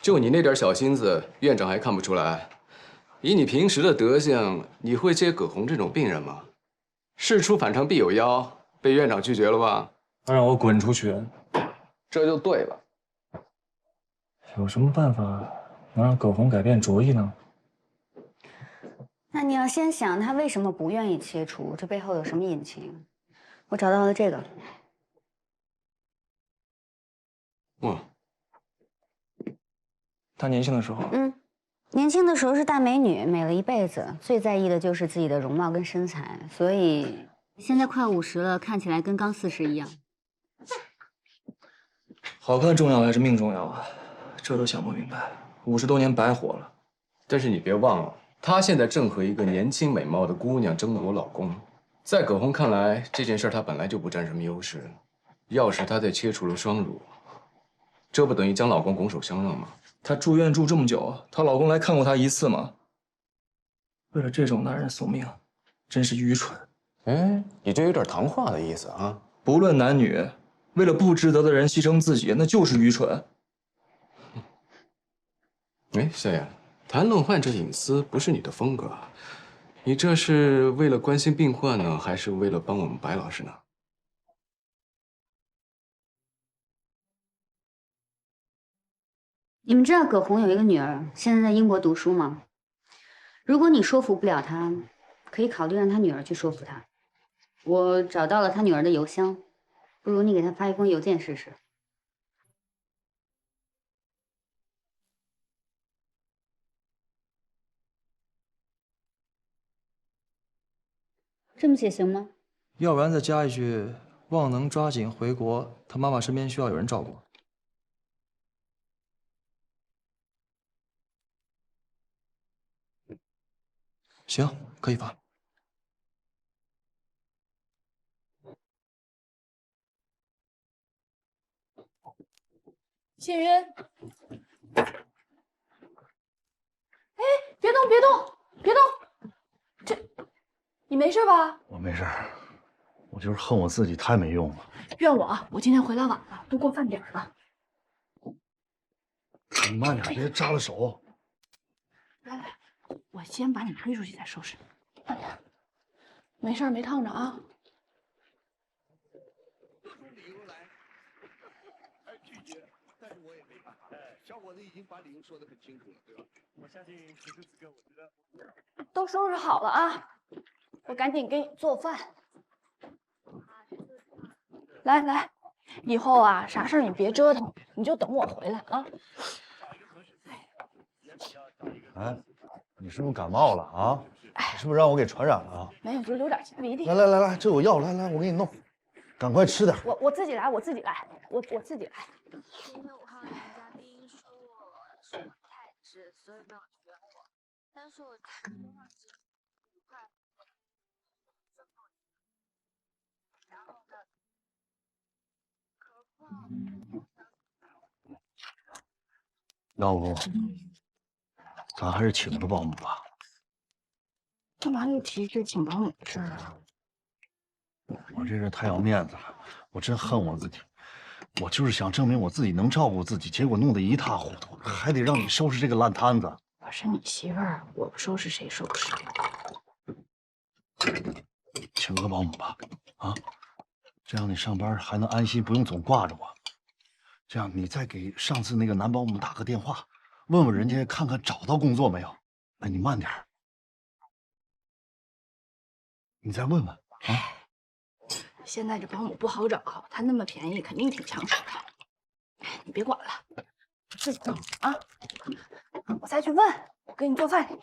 就你那点小心思，院长还看不出来？以你平时的德行，你会接葛红这种病人吗？事出反常必有妖，被院长拒绝了吧？他让我滚出去，这就对了。有什么办法能让葛红改变主意呢？那你要先想他为什么不愿意切除，这背后有什么隐情？我找到了这个。哇，他年轻的时候，年轻的时候是大美女，美了一辈子，最在意的就是自己的容貌跟身材，所以现在快50了，看起来跟刚40一样。好看重要还是命重要啊？这都想不明白，50多年白活了。但是你别忘了，她现在正和一个年轻美貌的姑娘争夺老公，在葛洪看来，这件事她本来就不占什么优势。要是她再切除了双乳，这不等于将老公拱手相让吗？她住院住这么久，她老公来看过她1次吗？为了这种男人送命，真是愚蠢。哎，你这有点谈话的意思啊！不论男女，为了不值得的人牺牲自己，那就是愚蠢。哎，小雅，谈论患者隐私不是你的风格啊，你这是为了关心病患呢，还是为了帮我们白老师呢？你们知道葛洪有一个女儿，现在在英国读书吗？如果你说服不了他，可以考虑让他女儿去说服他。我找到了他女儿的邮箱，不如你给他发一封邮件试试。这么写行吗？要不然再加一句：望能抓紧回国，他妈妈身边需要有人照顾。行，可以发。谢云，哎，别动，别动，别动！你没事吧？我没事，我就是恨我自己太没用了。怨我啊！我今天回来晚了，都过饭点了。你慢点，别扎了手。来，我先把你推出去再收拾。慢点，没事没烫着啊。小伙子已经把理由说得很清楚了，对吧？我相信此时此刻，我觉得都收拾好了啊，我赶紧给你做饭。来来，以后啊，啥事儿你别折腾，你就等我回来啊。哎，你是不是感冒了啊？你是不是让我给传染了啊？没有，就是有点擤鼻涕。来，这有药，来，我给你弄，赶快吃点。我自己来，我自己来。今天5号人嘉宾说我是太直，所以没有选我。但是我说话是很快，然后呢，可不。要不，咱还是请个保姆吧。干嘛又提这请保姆的事儿啊？我这是太要面子了，我真恨我自己。我就是想证明我自己能照顾自己，结果弄得一塌糊涂，还得让你收拾这个烂摊子。我是你媳妇儿，我不收拾谁收拾？请个保姆吧，啊，这样你上班还能安心，不用总挂着我。这样你再给上次那个男保姆打个电话，问问人家看看找到工作没有。哎，你慢点，你再问问啊。现在这保姆不好找，她那么便宜，肯定挺抢手的。你别管了，自己弄啊！我再去问，我给你做饭。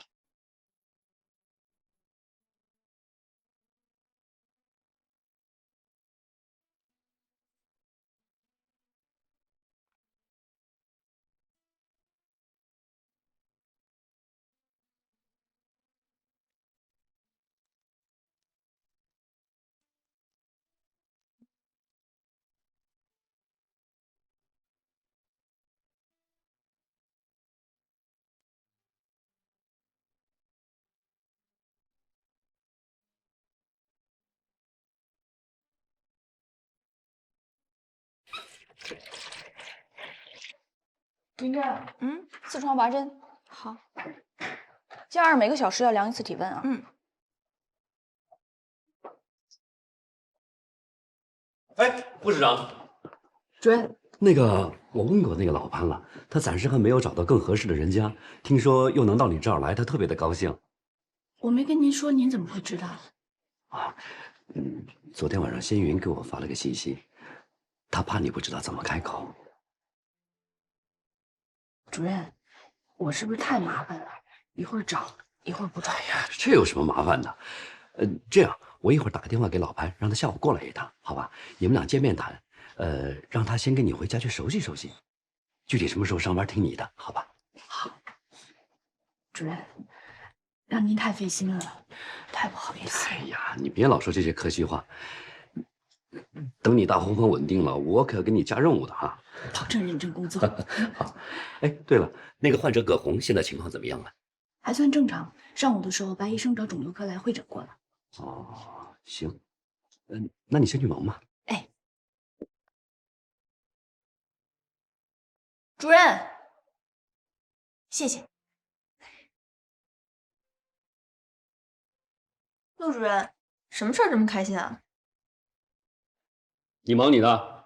林震，4床8针，好。假日每个小时要量1次体温啊。哎，护士长，主任，那个我问过那个老潘了，他暂时还没有找到更合适的人家，听说又能到你这儿来，他特别的高兴。我没跟您说，您怎么会知道？昨天晚上仙云给我发了个信息，他怕你不知道怎么开口。主任，我是不是太麻烦了？一会儿找，一会儿不找。哎呀，这有什么麻烦的？这样，我一会儿打个电话给老潘，让他下午过来一趟，好吧？你们俩见面谈。让他先跟你回家去熟悉熟悉，具体什么时候上班听你的，好吧？好，主任，让您太费心了，太不好意思。哎呀，你别老说这些客气话。等你大红粉稳定了，我可给你加任务的哈。保证认真工作。好。哎，对了，那个患者葛红现在情况怎么样了？还算正常。上午的时候，白医生找肿瘤科来会诊过了。哦，行。那你先去忙吧。哎。主任，谢谢。陆主任，什么事儿这么开心啊？你忙你的。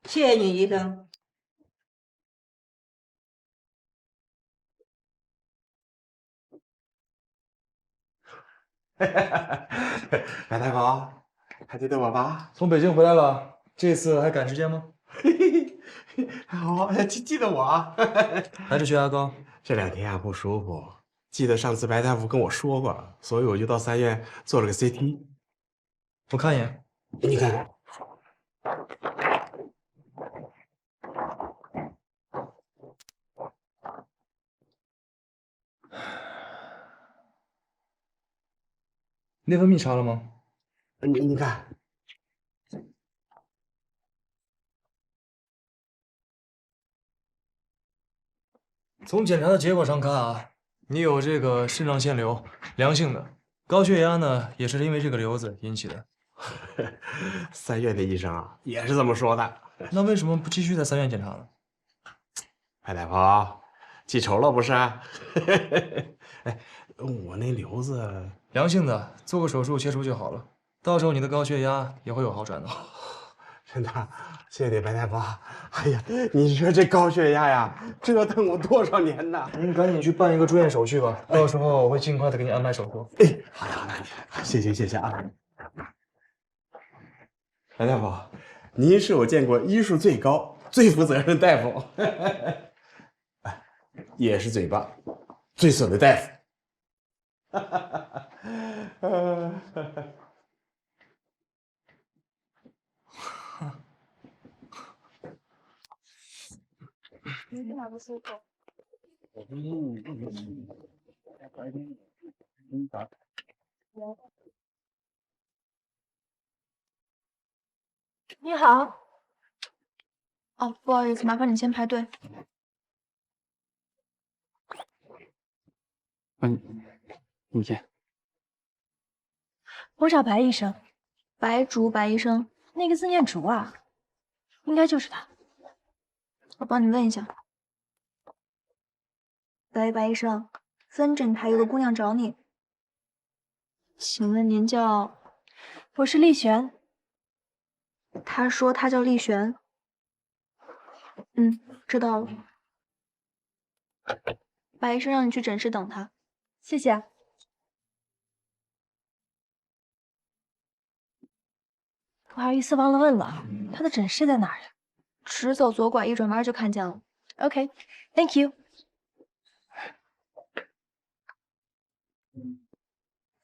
谢谢你，医生。白大夫，还记得我吧？从北京回来了，这次还赶时间吗？好，记得我啊。还是血压高？这2天啊不舒服，记得上次白大夫跟我说过，所以我就到3院做了个 CT。我看一眼。你看。内分泌查了吗？你看。从检查的结果上看啊，你有这个肾上腺瘤，良性的。高血压呢，也是因为这个瘤子引起的。3院的医生啊，也是这么说的。那为什么不继续在3院检查呢？白大夫，记仇了不是？哎，我那瘤子良性的，做个手术切除就好了。到时候你的高血压也会有好转的。真的，谢谢你，白大夫。哎呀，你说这高血压呀，折腾我多少年呐！您赶紧去办一个住院手续吧，到时候我会尽快的给你安排手术。哎，好的好的，谢谢啊。白大夫，您是我见过医术最高、最负责任的大夫，也是嘴巴最损的大夫。哪不舒服？你好。哦，不好意思，麻烦你先排队。你先。我找白医生。白竹白医生，那个字念竹啊，应该就是他。我帮你问一下。白医生，分诊台有个姑娘找你，请问您叫？我是丽璇。她说她叫丽璇。知道了。白医生让你去诊室等她。谢谢。不好意思，忘了问了，他的诊室在哪儿呀？直走左拐，一转弯就看见了。OK，Thank you。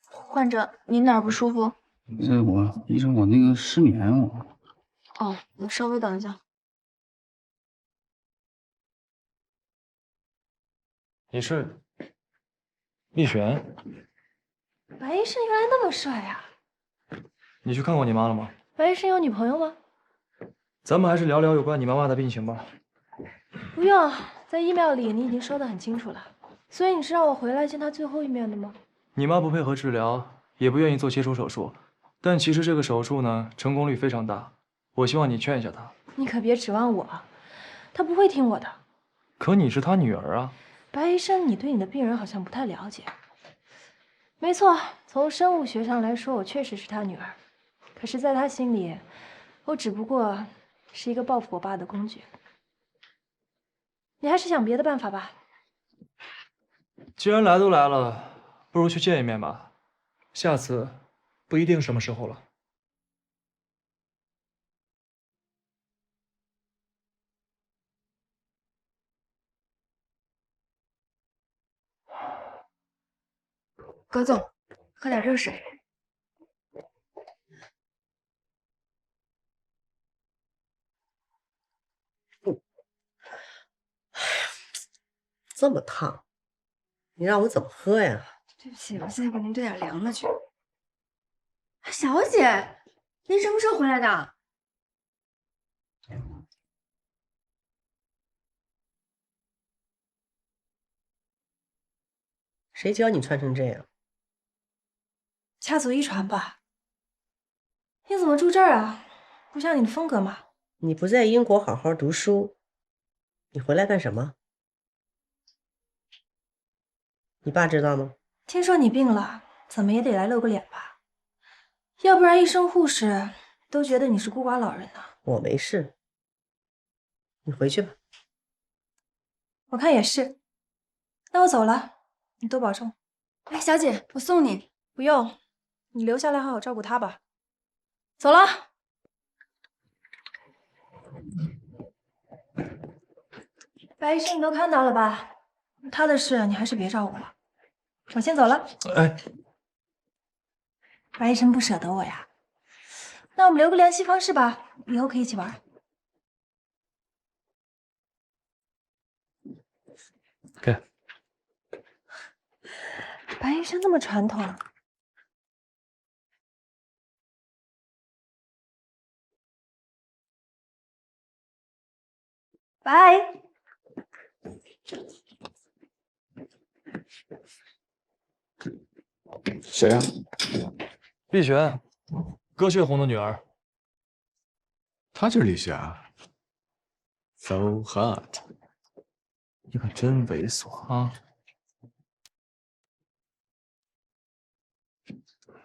患者，您哪儿不舒服？医生，我那个失眠哦，你稍微等一下。你是丽璇？白医生原来那么帅呀！你去看过你妈了吗？白医生有女朋友吗？咱们还是聊聊有关你妈妈的病情吧。不用，在email里你已经说得很清楚了。所以你是让我回来见她最后一面的吗？你妈不配合治疗，也不愿意做切除手术，但其实这个手术呢，成功率非常大。我希望你劝一下她。你可别指望我，她不会听我的。可你是她女儿啊。白医生，你对你的病人好像不太了解。没错，从生物学上来说，我确实是她女儿。可是，在她心里，我只不过是一个报复我爸的工具。你还是想别的办法吧。既然来都来了，不如去见一面吧。下次不一定什么时候了。葛总，喝点热水。这么烫，你让我怎么喝呀？对不起，我现在给您兑点凉的去。小姐，您什么时候回来的？谁教你穿成这样？家族遗传吧？你怎么住这儿啊？不像你的风格嘛。你不在英国好好读书，你回来干什么？你爸知道吗？听说你病了，怎么也得来露个脸吧？要不然医生护士都觉得你是孤寡老人呢。我没事，你回去吧。我看也是。那我走了，你多保重。哎，小姐，我送你。不用，你留下来好好照顾他吧。走了。白医生，你都看到了吧？他的事你还是别照顾了。我先走了。哎，白医生不舍得我呀。那我们留个联系方式吧，以后可以一起玩。给。白医生那么传统。拜。谁呀？丽璇，葛血红的女儿。她就是丽璇啊 ，so hot。你可真猥琐啊！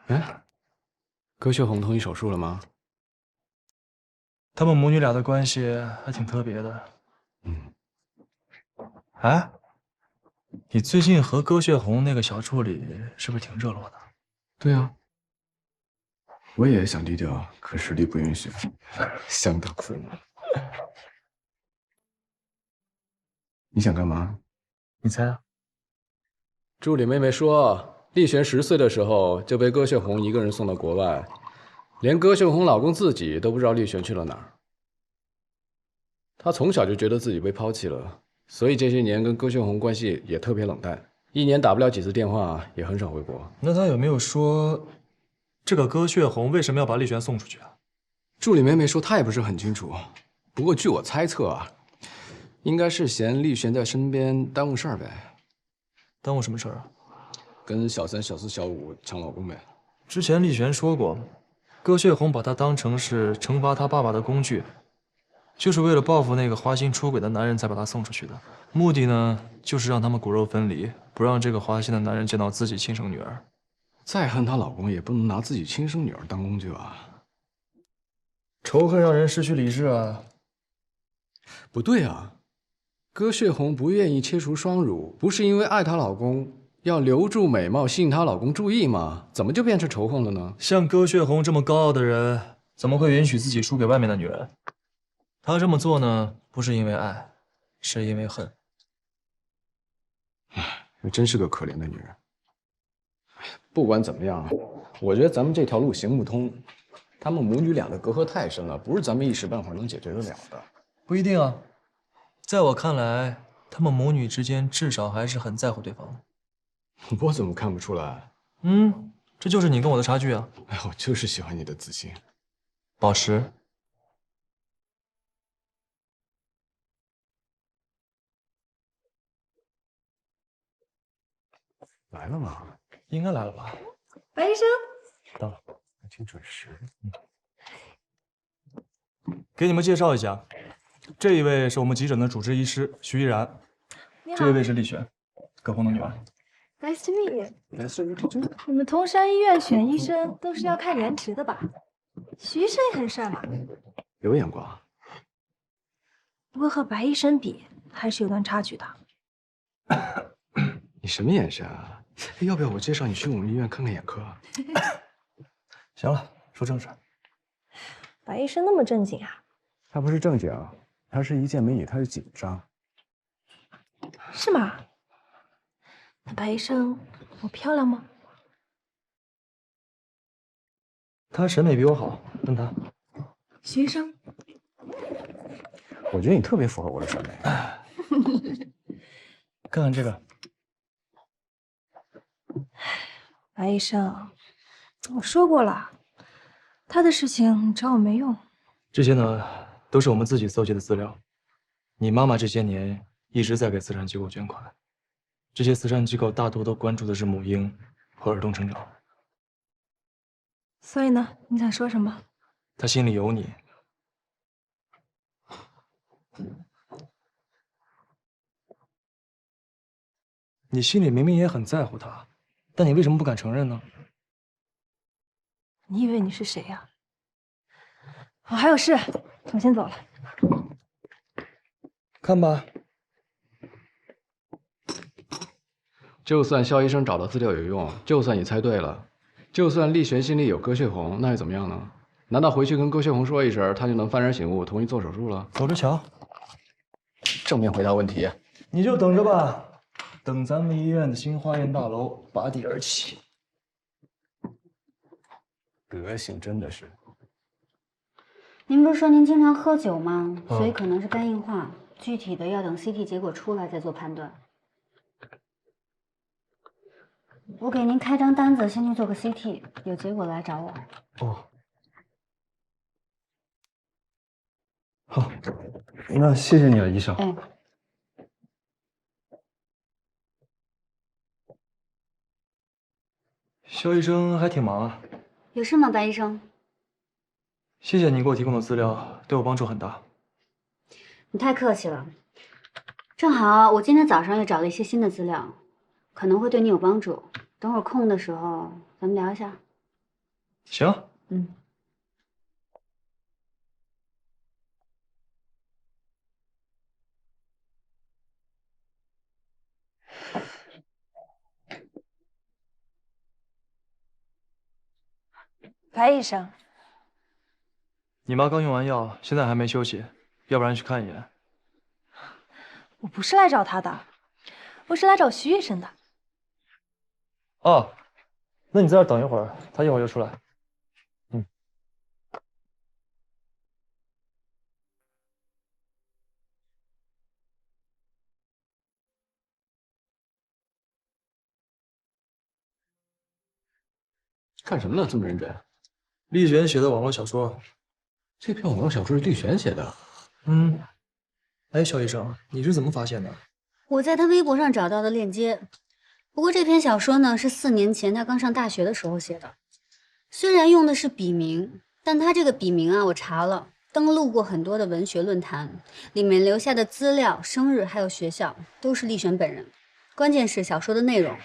哎，葛血红同意手术了吗？他们母女俩的关系还挺特别的。哎，你最近和葛血红那个小助理是不是挺热络的？对啊，我也想低调，可实力不允许，相当苦闷。你想干嘛？你猜啊？助理妹妹说，丽璇10岁的时候就被葛血红一个人送到国外，连葛血红老公自己都不知道丽璇去了哪儿。她从小就觉得自己被抛弃了，所以这些年跟葛血红关系也特别冷淡，一年打不了几次电话，也很少回国。那他有没有说，这个葛血红为什么要把丽璇送出去啊？助理妹妹说她也不是很清楚，不过据我猜测啊，应该是嫌丽璇在身边耽误事儿呗。耽误什么事儿啊？跟小3、小4、小5抢老公呗。之前丽璇说过，葛血红把她当成是惩罚她爸爸的工具，就是为了报复那个花心出轨的男人才把她送出去的。目的呢，就是让他们骨肉分离，不让这个花心的男人见到自己亲生女儿。再恨她老公，也不能拿自己亲生女儿当工具啊！仇恨让人失去理智啊！不对啊，葛血红不愿意切除双乳，不是因为爱她老公，要留住美貌，吸引她老公注意吗？怎么就变成仇恨了呢？像葛血红这么高傲的人，怎么会允许自己输给外面的女人？他这么做呢，不是因为爱，是因为恨。唉，真是个可怜的女人。不管怎么样啊，我觉得咱们这条路行不通。他们母女俩的隔阂太深了，不是咱们一时半会儿能解决得了的。不一定啊，在我看来，他们母女之间至少还是很在乎对方的。我怎么看不出来？这就是你跟我的差距啊！哎，我就是喜欢你的自信。宝石。来了吗？应该来了吧？白医生，到了，还挺准时。给你们介绍一下，这一位是我们急诊的主治医师徐依然，这一位是丽璇，葛红的女儿。Nice to meet you。你们同山医院选医生都是要看颜值的吧？徐医生也很帅嘛。有眼光。不过和白医生比，还是有段差距的。你什么眼神啊？要不要我介绍你去我们医院看看眼科？行了，说正事。白医生那么正经啊？他不是正经，他是一见美女他就紧张。是吗？那白医生，我漂亮吗？他审美比我好，问他。徐医生，我觉得你特别符合我的审美。看看这个。白医生，我说过了，他的事情找我没用。这些呢，都是我们自己搜集的资料。你妈妈这些年一直在给慈善机构捐款，这些慈善机构大多都关注的是母婴和儿童成长。所以呢，你想说什么？他心里有你。你心里明明也很在乎他，但你为什么不敢承认呢？你以为你是谁呀？我还有事，我先走了。看吧，就算肖医生找到资料有用，就算你猜对了，就算厉璇心里有歌血红，那又怎么样呢？难道回去跟歌血红说一声，他就能幡然醒悟，同意做手术了？走着瞧。正面回答问题。你就等着吧，等咱们医院的新花园大楼拔地而起。德行真的是。您不是说您经常喝酒吗？所以可能是肝硬化，具体的要等 CT 结果出来再做判断。我给您开张单子，先去做个 CT， 有结果来找我。哦。好，那谢谢你了，医生。哎。肖医生还挺忙啊。有事吗，白医生？谢谢你给我提供的资料，对我帮助很大。你太客气了。正好我今天早上也找了一些新的资料，可能会对你有帮助。等会儿空的时候咱们聊一下。行。嗯。白医生，你妈刚用完药，现在还没休息，要不然去看一眼。我不是来找他的，我是来找徐医生的。哦，那你在这儿等一会儿，他一会儿就出来。嗯。看什么呢？这么认真？厉璇写的网络小说。这篇网络小说是厉璇写的。嗯。哎，肖医生，你是怎么发现的？我在他微博上找到的链接。不过这篇小说呢，是4年前他刚上大学的时候写的。虽然用的是笔名，但他这个笔名啊，我查了，登录过很多的文学论坛，里面留下的资料、生日还有学校都是厉璇本人。关键是小说的内容，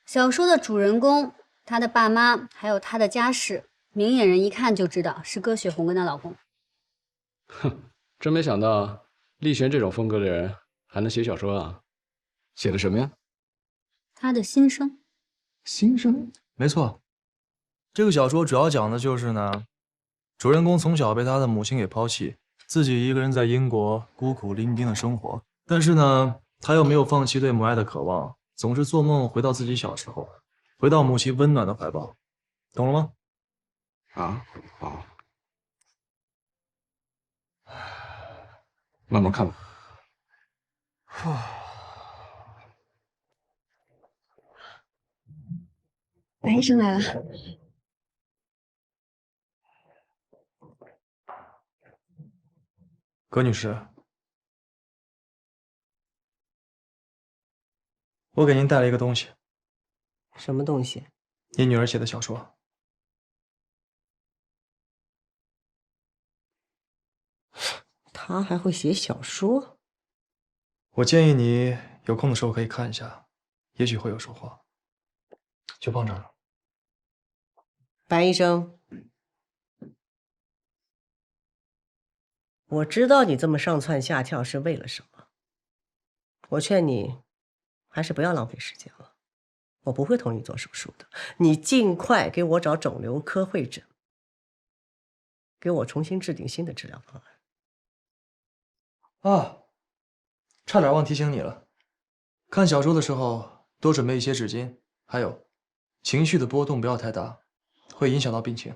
小说的主人公，他的爸妈还有他的家世，明眼人一看就知道是歌雪红跟她老公。哼，真没想到厉璇这种风格的人还能写小说啊！写的什么呀？他的心声。心声？没错，这个小说主要讲的就是呢，主人公从小被他的母亲给抛弃，自己一个人在英国孤苦伶仃的生活，但是呢，他又没有放弃对母爱的渴望，总是做梦回到自己小时候，回到母亲温暖的怀抱，懂了吗？啊，好，慢慢看吧。白医生来了。葛女士，我给您带了一个东西。什么东西？你女儿写的小说。她还会写小说？我建议你有空的时候可以看一下，也许会有收获。就放这儿了。白医生，我知道你这么上蹿下跳是为了什么。我劝你还是不要浪费时间了。我不会同意做手术的，你尽快给我找肿瘤科会诊，给我重新制定新的治疗方案。啊，差点忘提醒你了，看小说的时候多准备一些纸巾，还有情绪的波动不要太大，会影响到病情。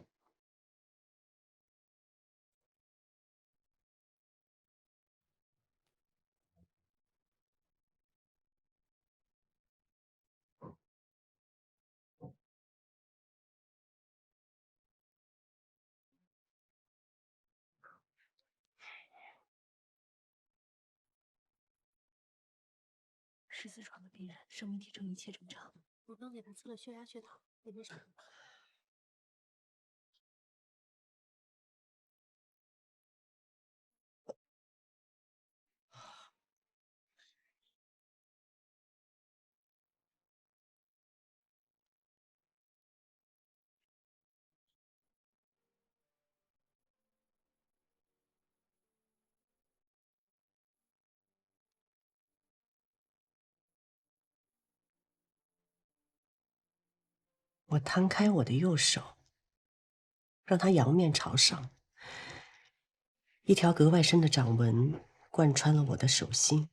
14床的病人，生命体征一切正常。我刚给他测了血压、血糖，也没什么。我摊开我的右手，让它仰面朝上，一条格外深的掌纹贯穿了我的手心。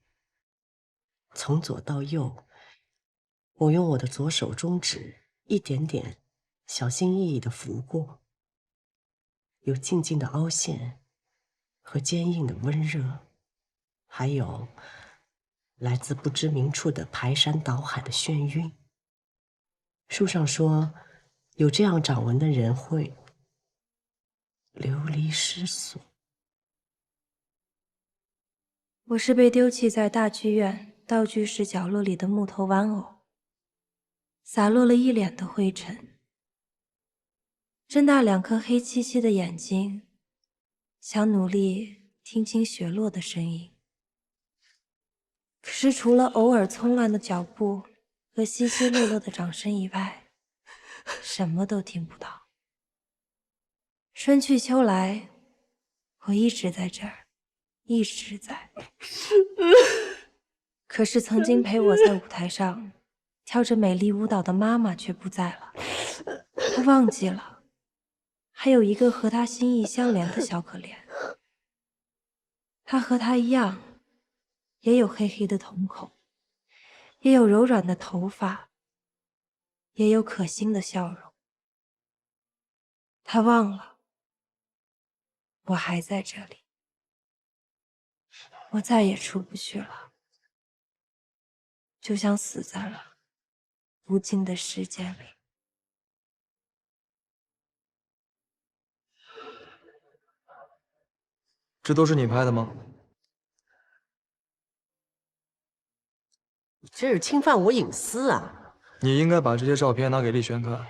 从左到右，我用我的左手中指一点点小心翼翼地拂过，有静静的凹陷和坚硬的温热，还有来自不知名处的排山倒海的眩晕。书上说，有这样掌纹的人会流离失所。我是被丢弃在大剧院道具室角落里的木头玩偶，洒落了一脸的灰尘。睁大2颗黑漆漆的眼睛，想努力听清雪落的声音，可是除了偶尔匆乱的脚步和稀稀落落的掌声以外，什么都听不到。春去秋来，我一直在这儿，一直在。可是曾经陪我在舞台上跳着美丽舞蹈的妈妈却不在了，她忘记了，还有一个和她心意相连的小可怜。她和她一样，也有黑黑的瞳孔，也有柔软的头发，也有可心的笑容。她忘了，我还在这里，我再也出不去了，就像死在了无尽的时间里。这都是你拍的吗？这是侵犯我隐私啊！你应该把这些照片拿给丽璇看，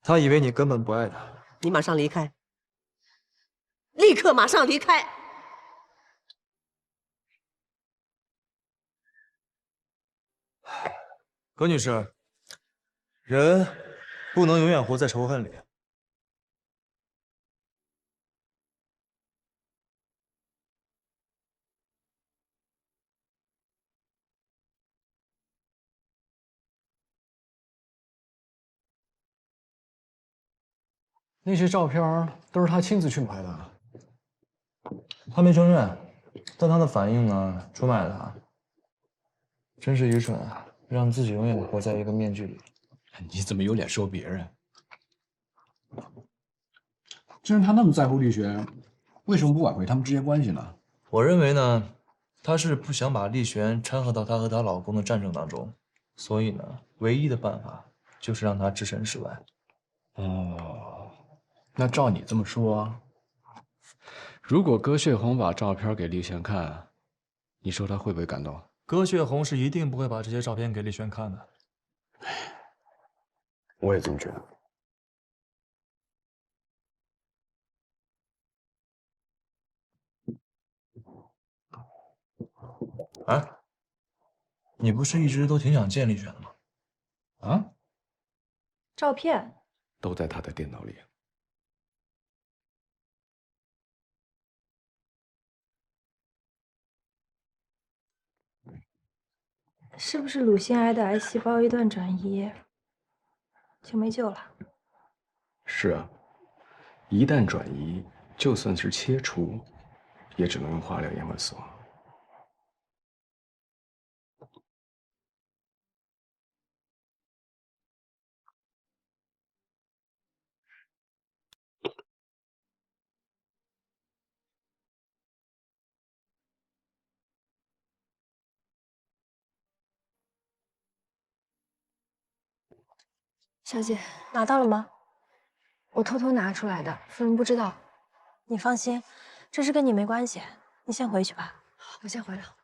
她以为你根本不爱她。你马上离开，立刻马上离开！葛女士，人不能永远活在仇恨里。那些照片都是他亲自去买的，他没承认，但他的反应呢，出卖了他。真是愚蠢啊！让自己永远活在一个面具里。你怎么有脸说别人？既然他那么在乎丽璇，为什么不挽回他们之间关系呢？我认为呢，他是不想把丽璇掺和到她和她老公的战争当中，所以呢，唯一的办法就是让她置身事外。哦，那照你这么说，如果葛血红把照片给丽璇看，你说他会不会感动？葛血红是一定不会把这些照片给丽璇看的。我也这么觉得。哎，你不是一直都挺想见丽璇的吗？啊？照片都在他的电脑里。是不是乳腺癌的癌细胞一旦转移就没救了？是啊，一旦转移，就算是切除，也只能用化疗延缓死亡。小姐，拿到了吗？我偷偷拿出来的，夫人不知道。你放心，这事跟你没关系，你先回去吧。我先回了。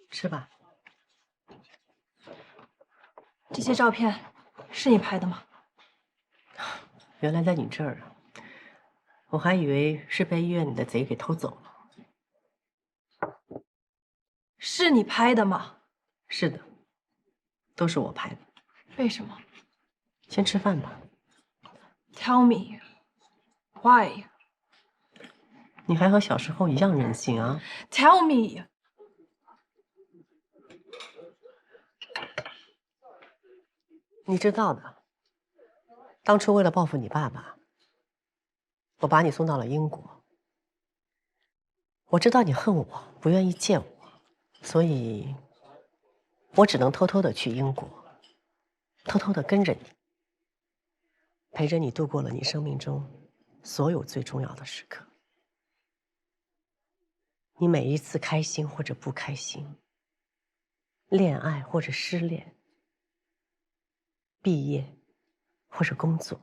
吃吧。这些照片是你拍的吗？原来在你这儿啊，我还以为是被医院里的贼给偷走了。是你拍的吗？是的，都是我拍的。为什么先吃饭吧。 ？Tell me why？ 你还和小时候一样任性啊 ！Tell me。你知道的，当初为了报复你爸爸，我把你送到了英国。我知道你恨我，不愿意见我，所以，我只能偷偷的去英国，偷偷的跟着你，陪着你度过了你生命中所有最重要的时刻。你每一次开心或者不开心，恋爱或者失恋，毕业或者工作，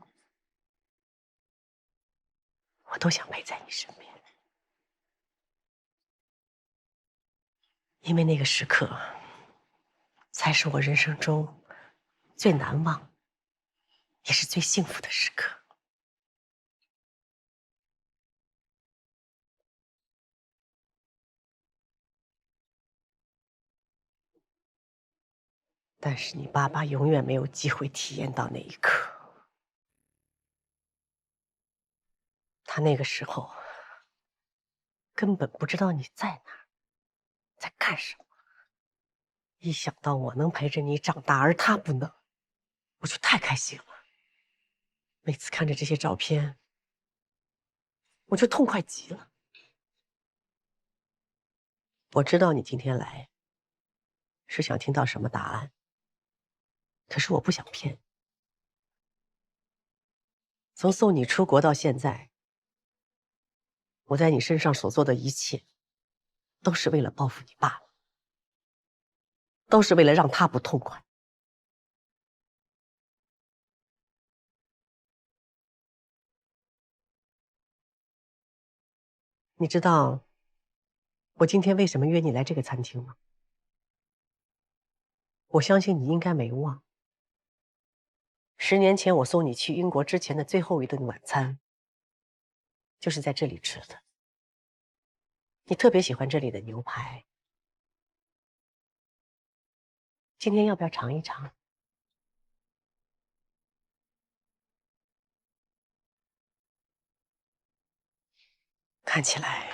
我都想陪在你身边，因为那个时刻，才是我人生中最难忘，也是最幸福的时刻。但是你爸爸永远没有机会体验到那一刻。他那个时候根本不知道你在哪儿，在干什么。一想到我能陪着你长大，而他不能，我就太开心了。每次看着这些照片，我就痛快极了。我知道你今天来是想听到什么答案，可是我不想骗你。从送你出国到现在，我在你身上所做的一切，都是为了报复你爸爸，都是为了让他不痛快。你知道我今天为什么约你来这个餐厅吗？我相信你应该没忘，10年前我送你去英国之前的最后一顿晚餐，就是在这里吃的。你特别喜欢这里的牛排，今天要不要尝一尝？看起来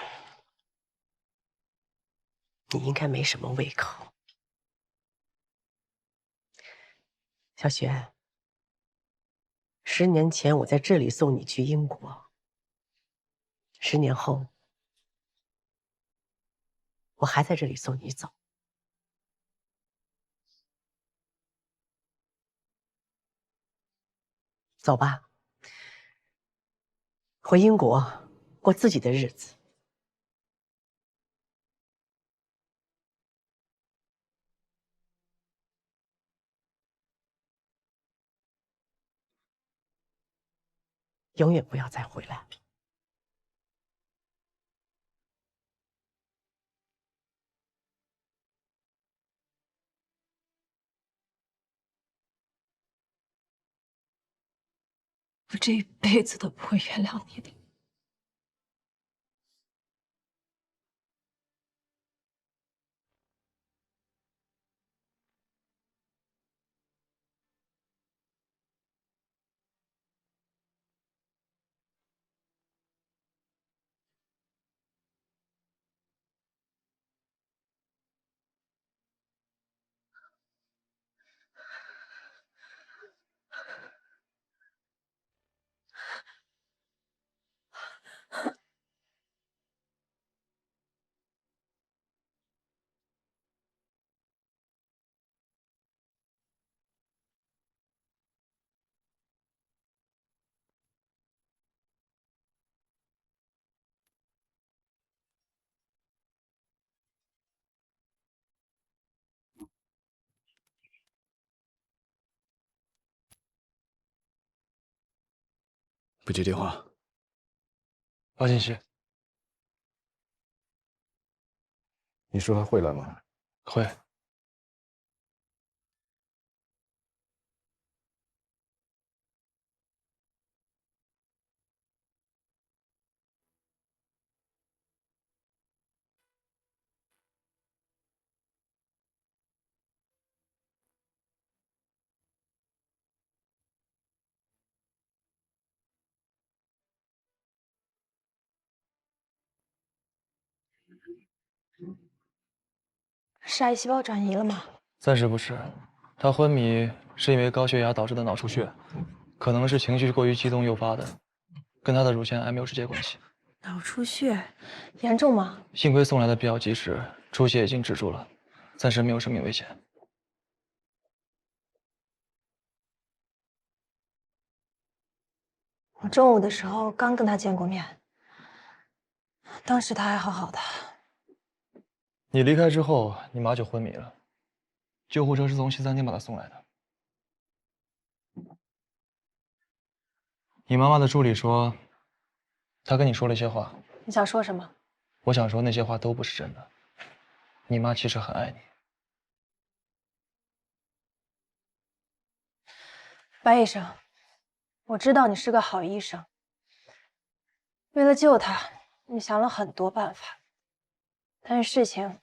你应该没什么胃口。小雪，10年前我在这里送你去英国，10年后，我还在这里送你走。走吧，回英国过自己的日子。永远不要再回来。我这一辈子都不会原谅你的。不接电话。王进旭，你说他会来吗？会。是癌细胞转移了吗？暂时不是，他昏迷是因为高血压导致的脑出血，可能是情绪过于激动诱发的，跟他的乳腺癌没有直接关系。脑出血，严重吗？幸亏送来的比较及时，出血已经止住了，暂时没有生命危险。我中午的时候刚跟他见过面，当时他还好好的。你离开之后，你妈就昏迷了，救护车是从西餐厅把她送来的。你妈妈的助理说，她跟你说了一些话。你想说什么？我想说那些话都不是真的。你妈其实很爱你。白医生，我知道你是个好医生，为了救他，你想了很多办法，但是事情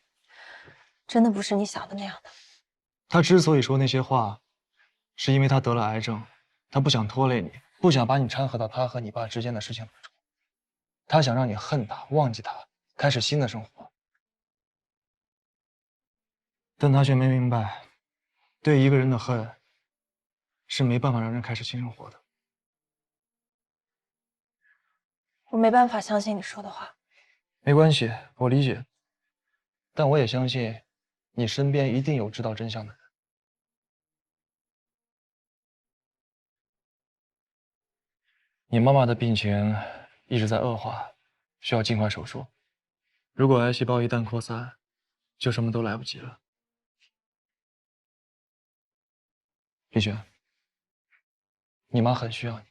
真的不是你想的那样的。他之所以说那些话，是因为他得了癌症，他不想拖累你，不想把你掺和到他和你爸之间的事情当中。他想让你恨他，忘记他，开始新的生活。但他却没明白，对一个人的恨，是没办法让人开始新生活的。我没办法相信你说的话。没关系，我理解。但我也相信，你身边一定有知道真相的人。你妈妈的病情一直在恶化，需要尽快手术。如果癌细胞一旦扩散，就什么都来不及了。李雪，你妈很需要你。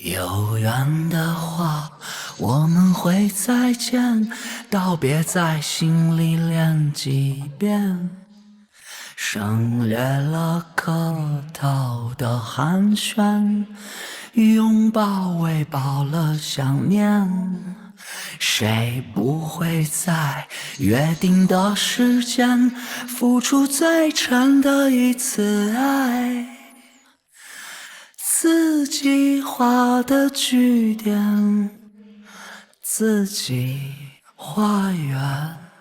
有缘的话，我们会再见，道别在心里练几遍，省略了客套的寒暄，拥抱喂饱了想念。谁不会在约定的时间付出最真的一次爱？自己画的句点，自己画圆。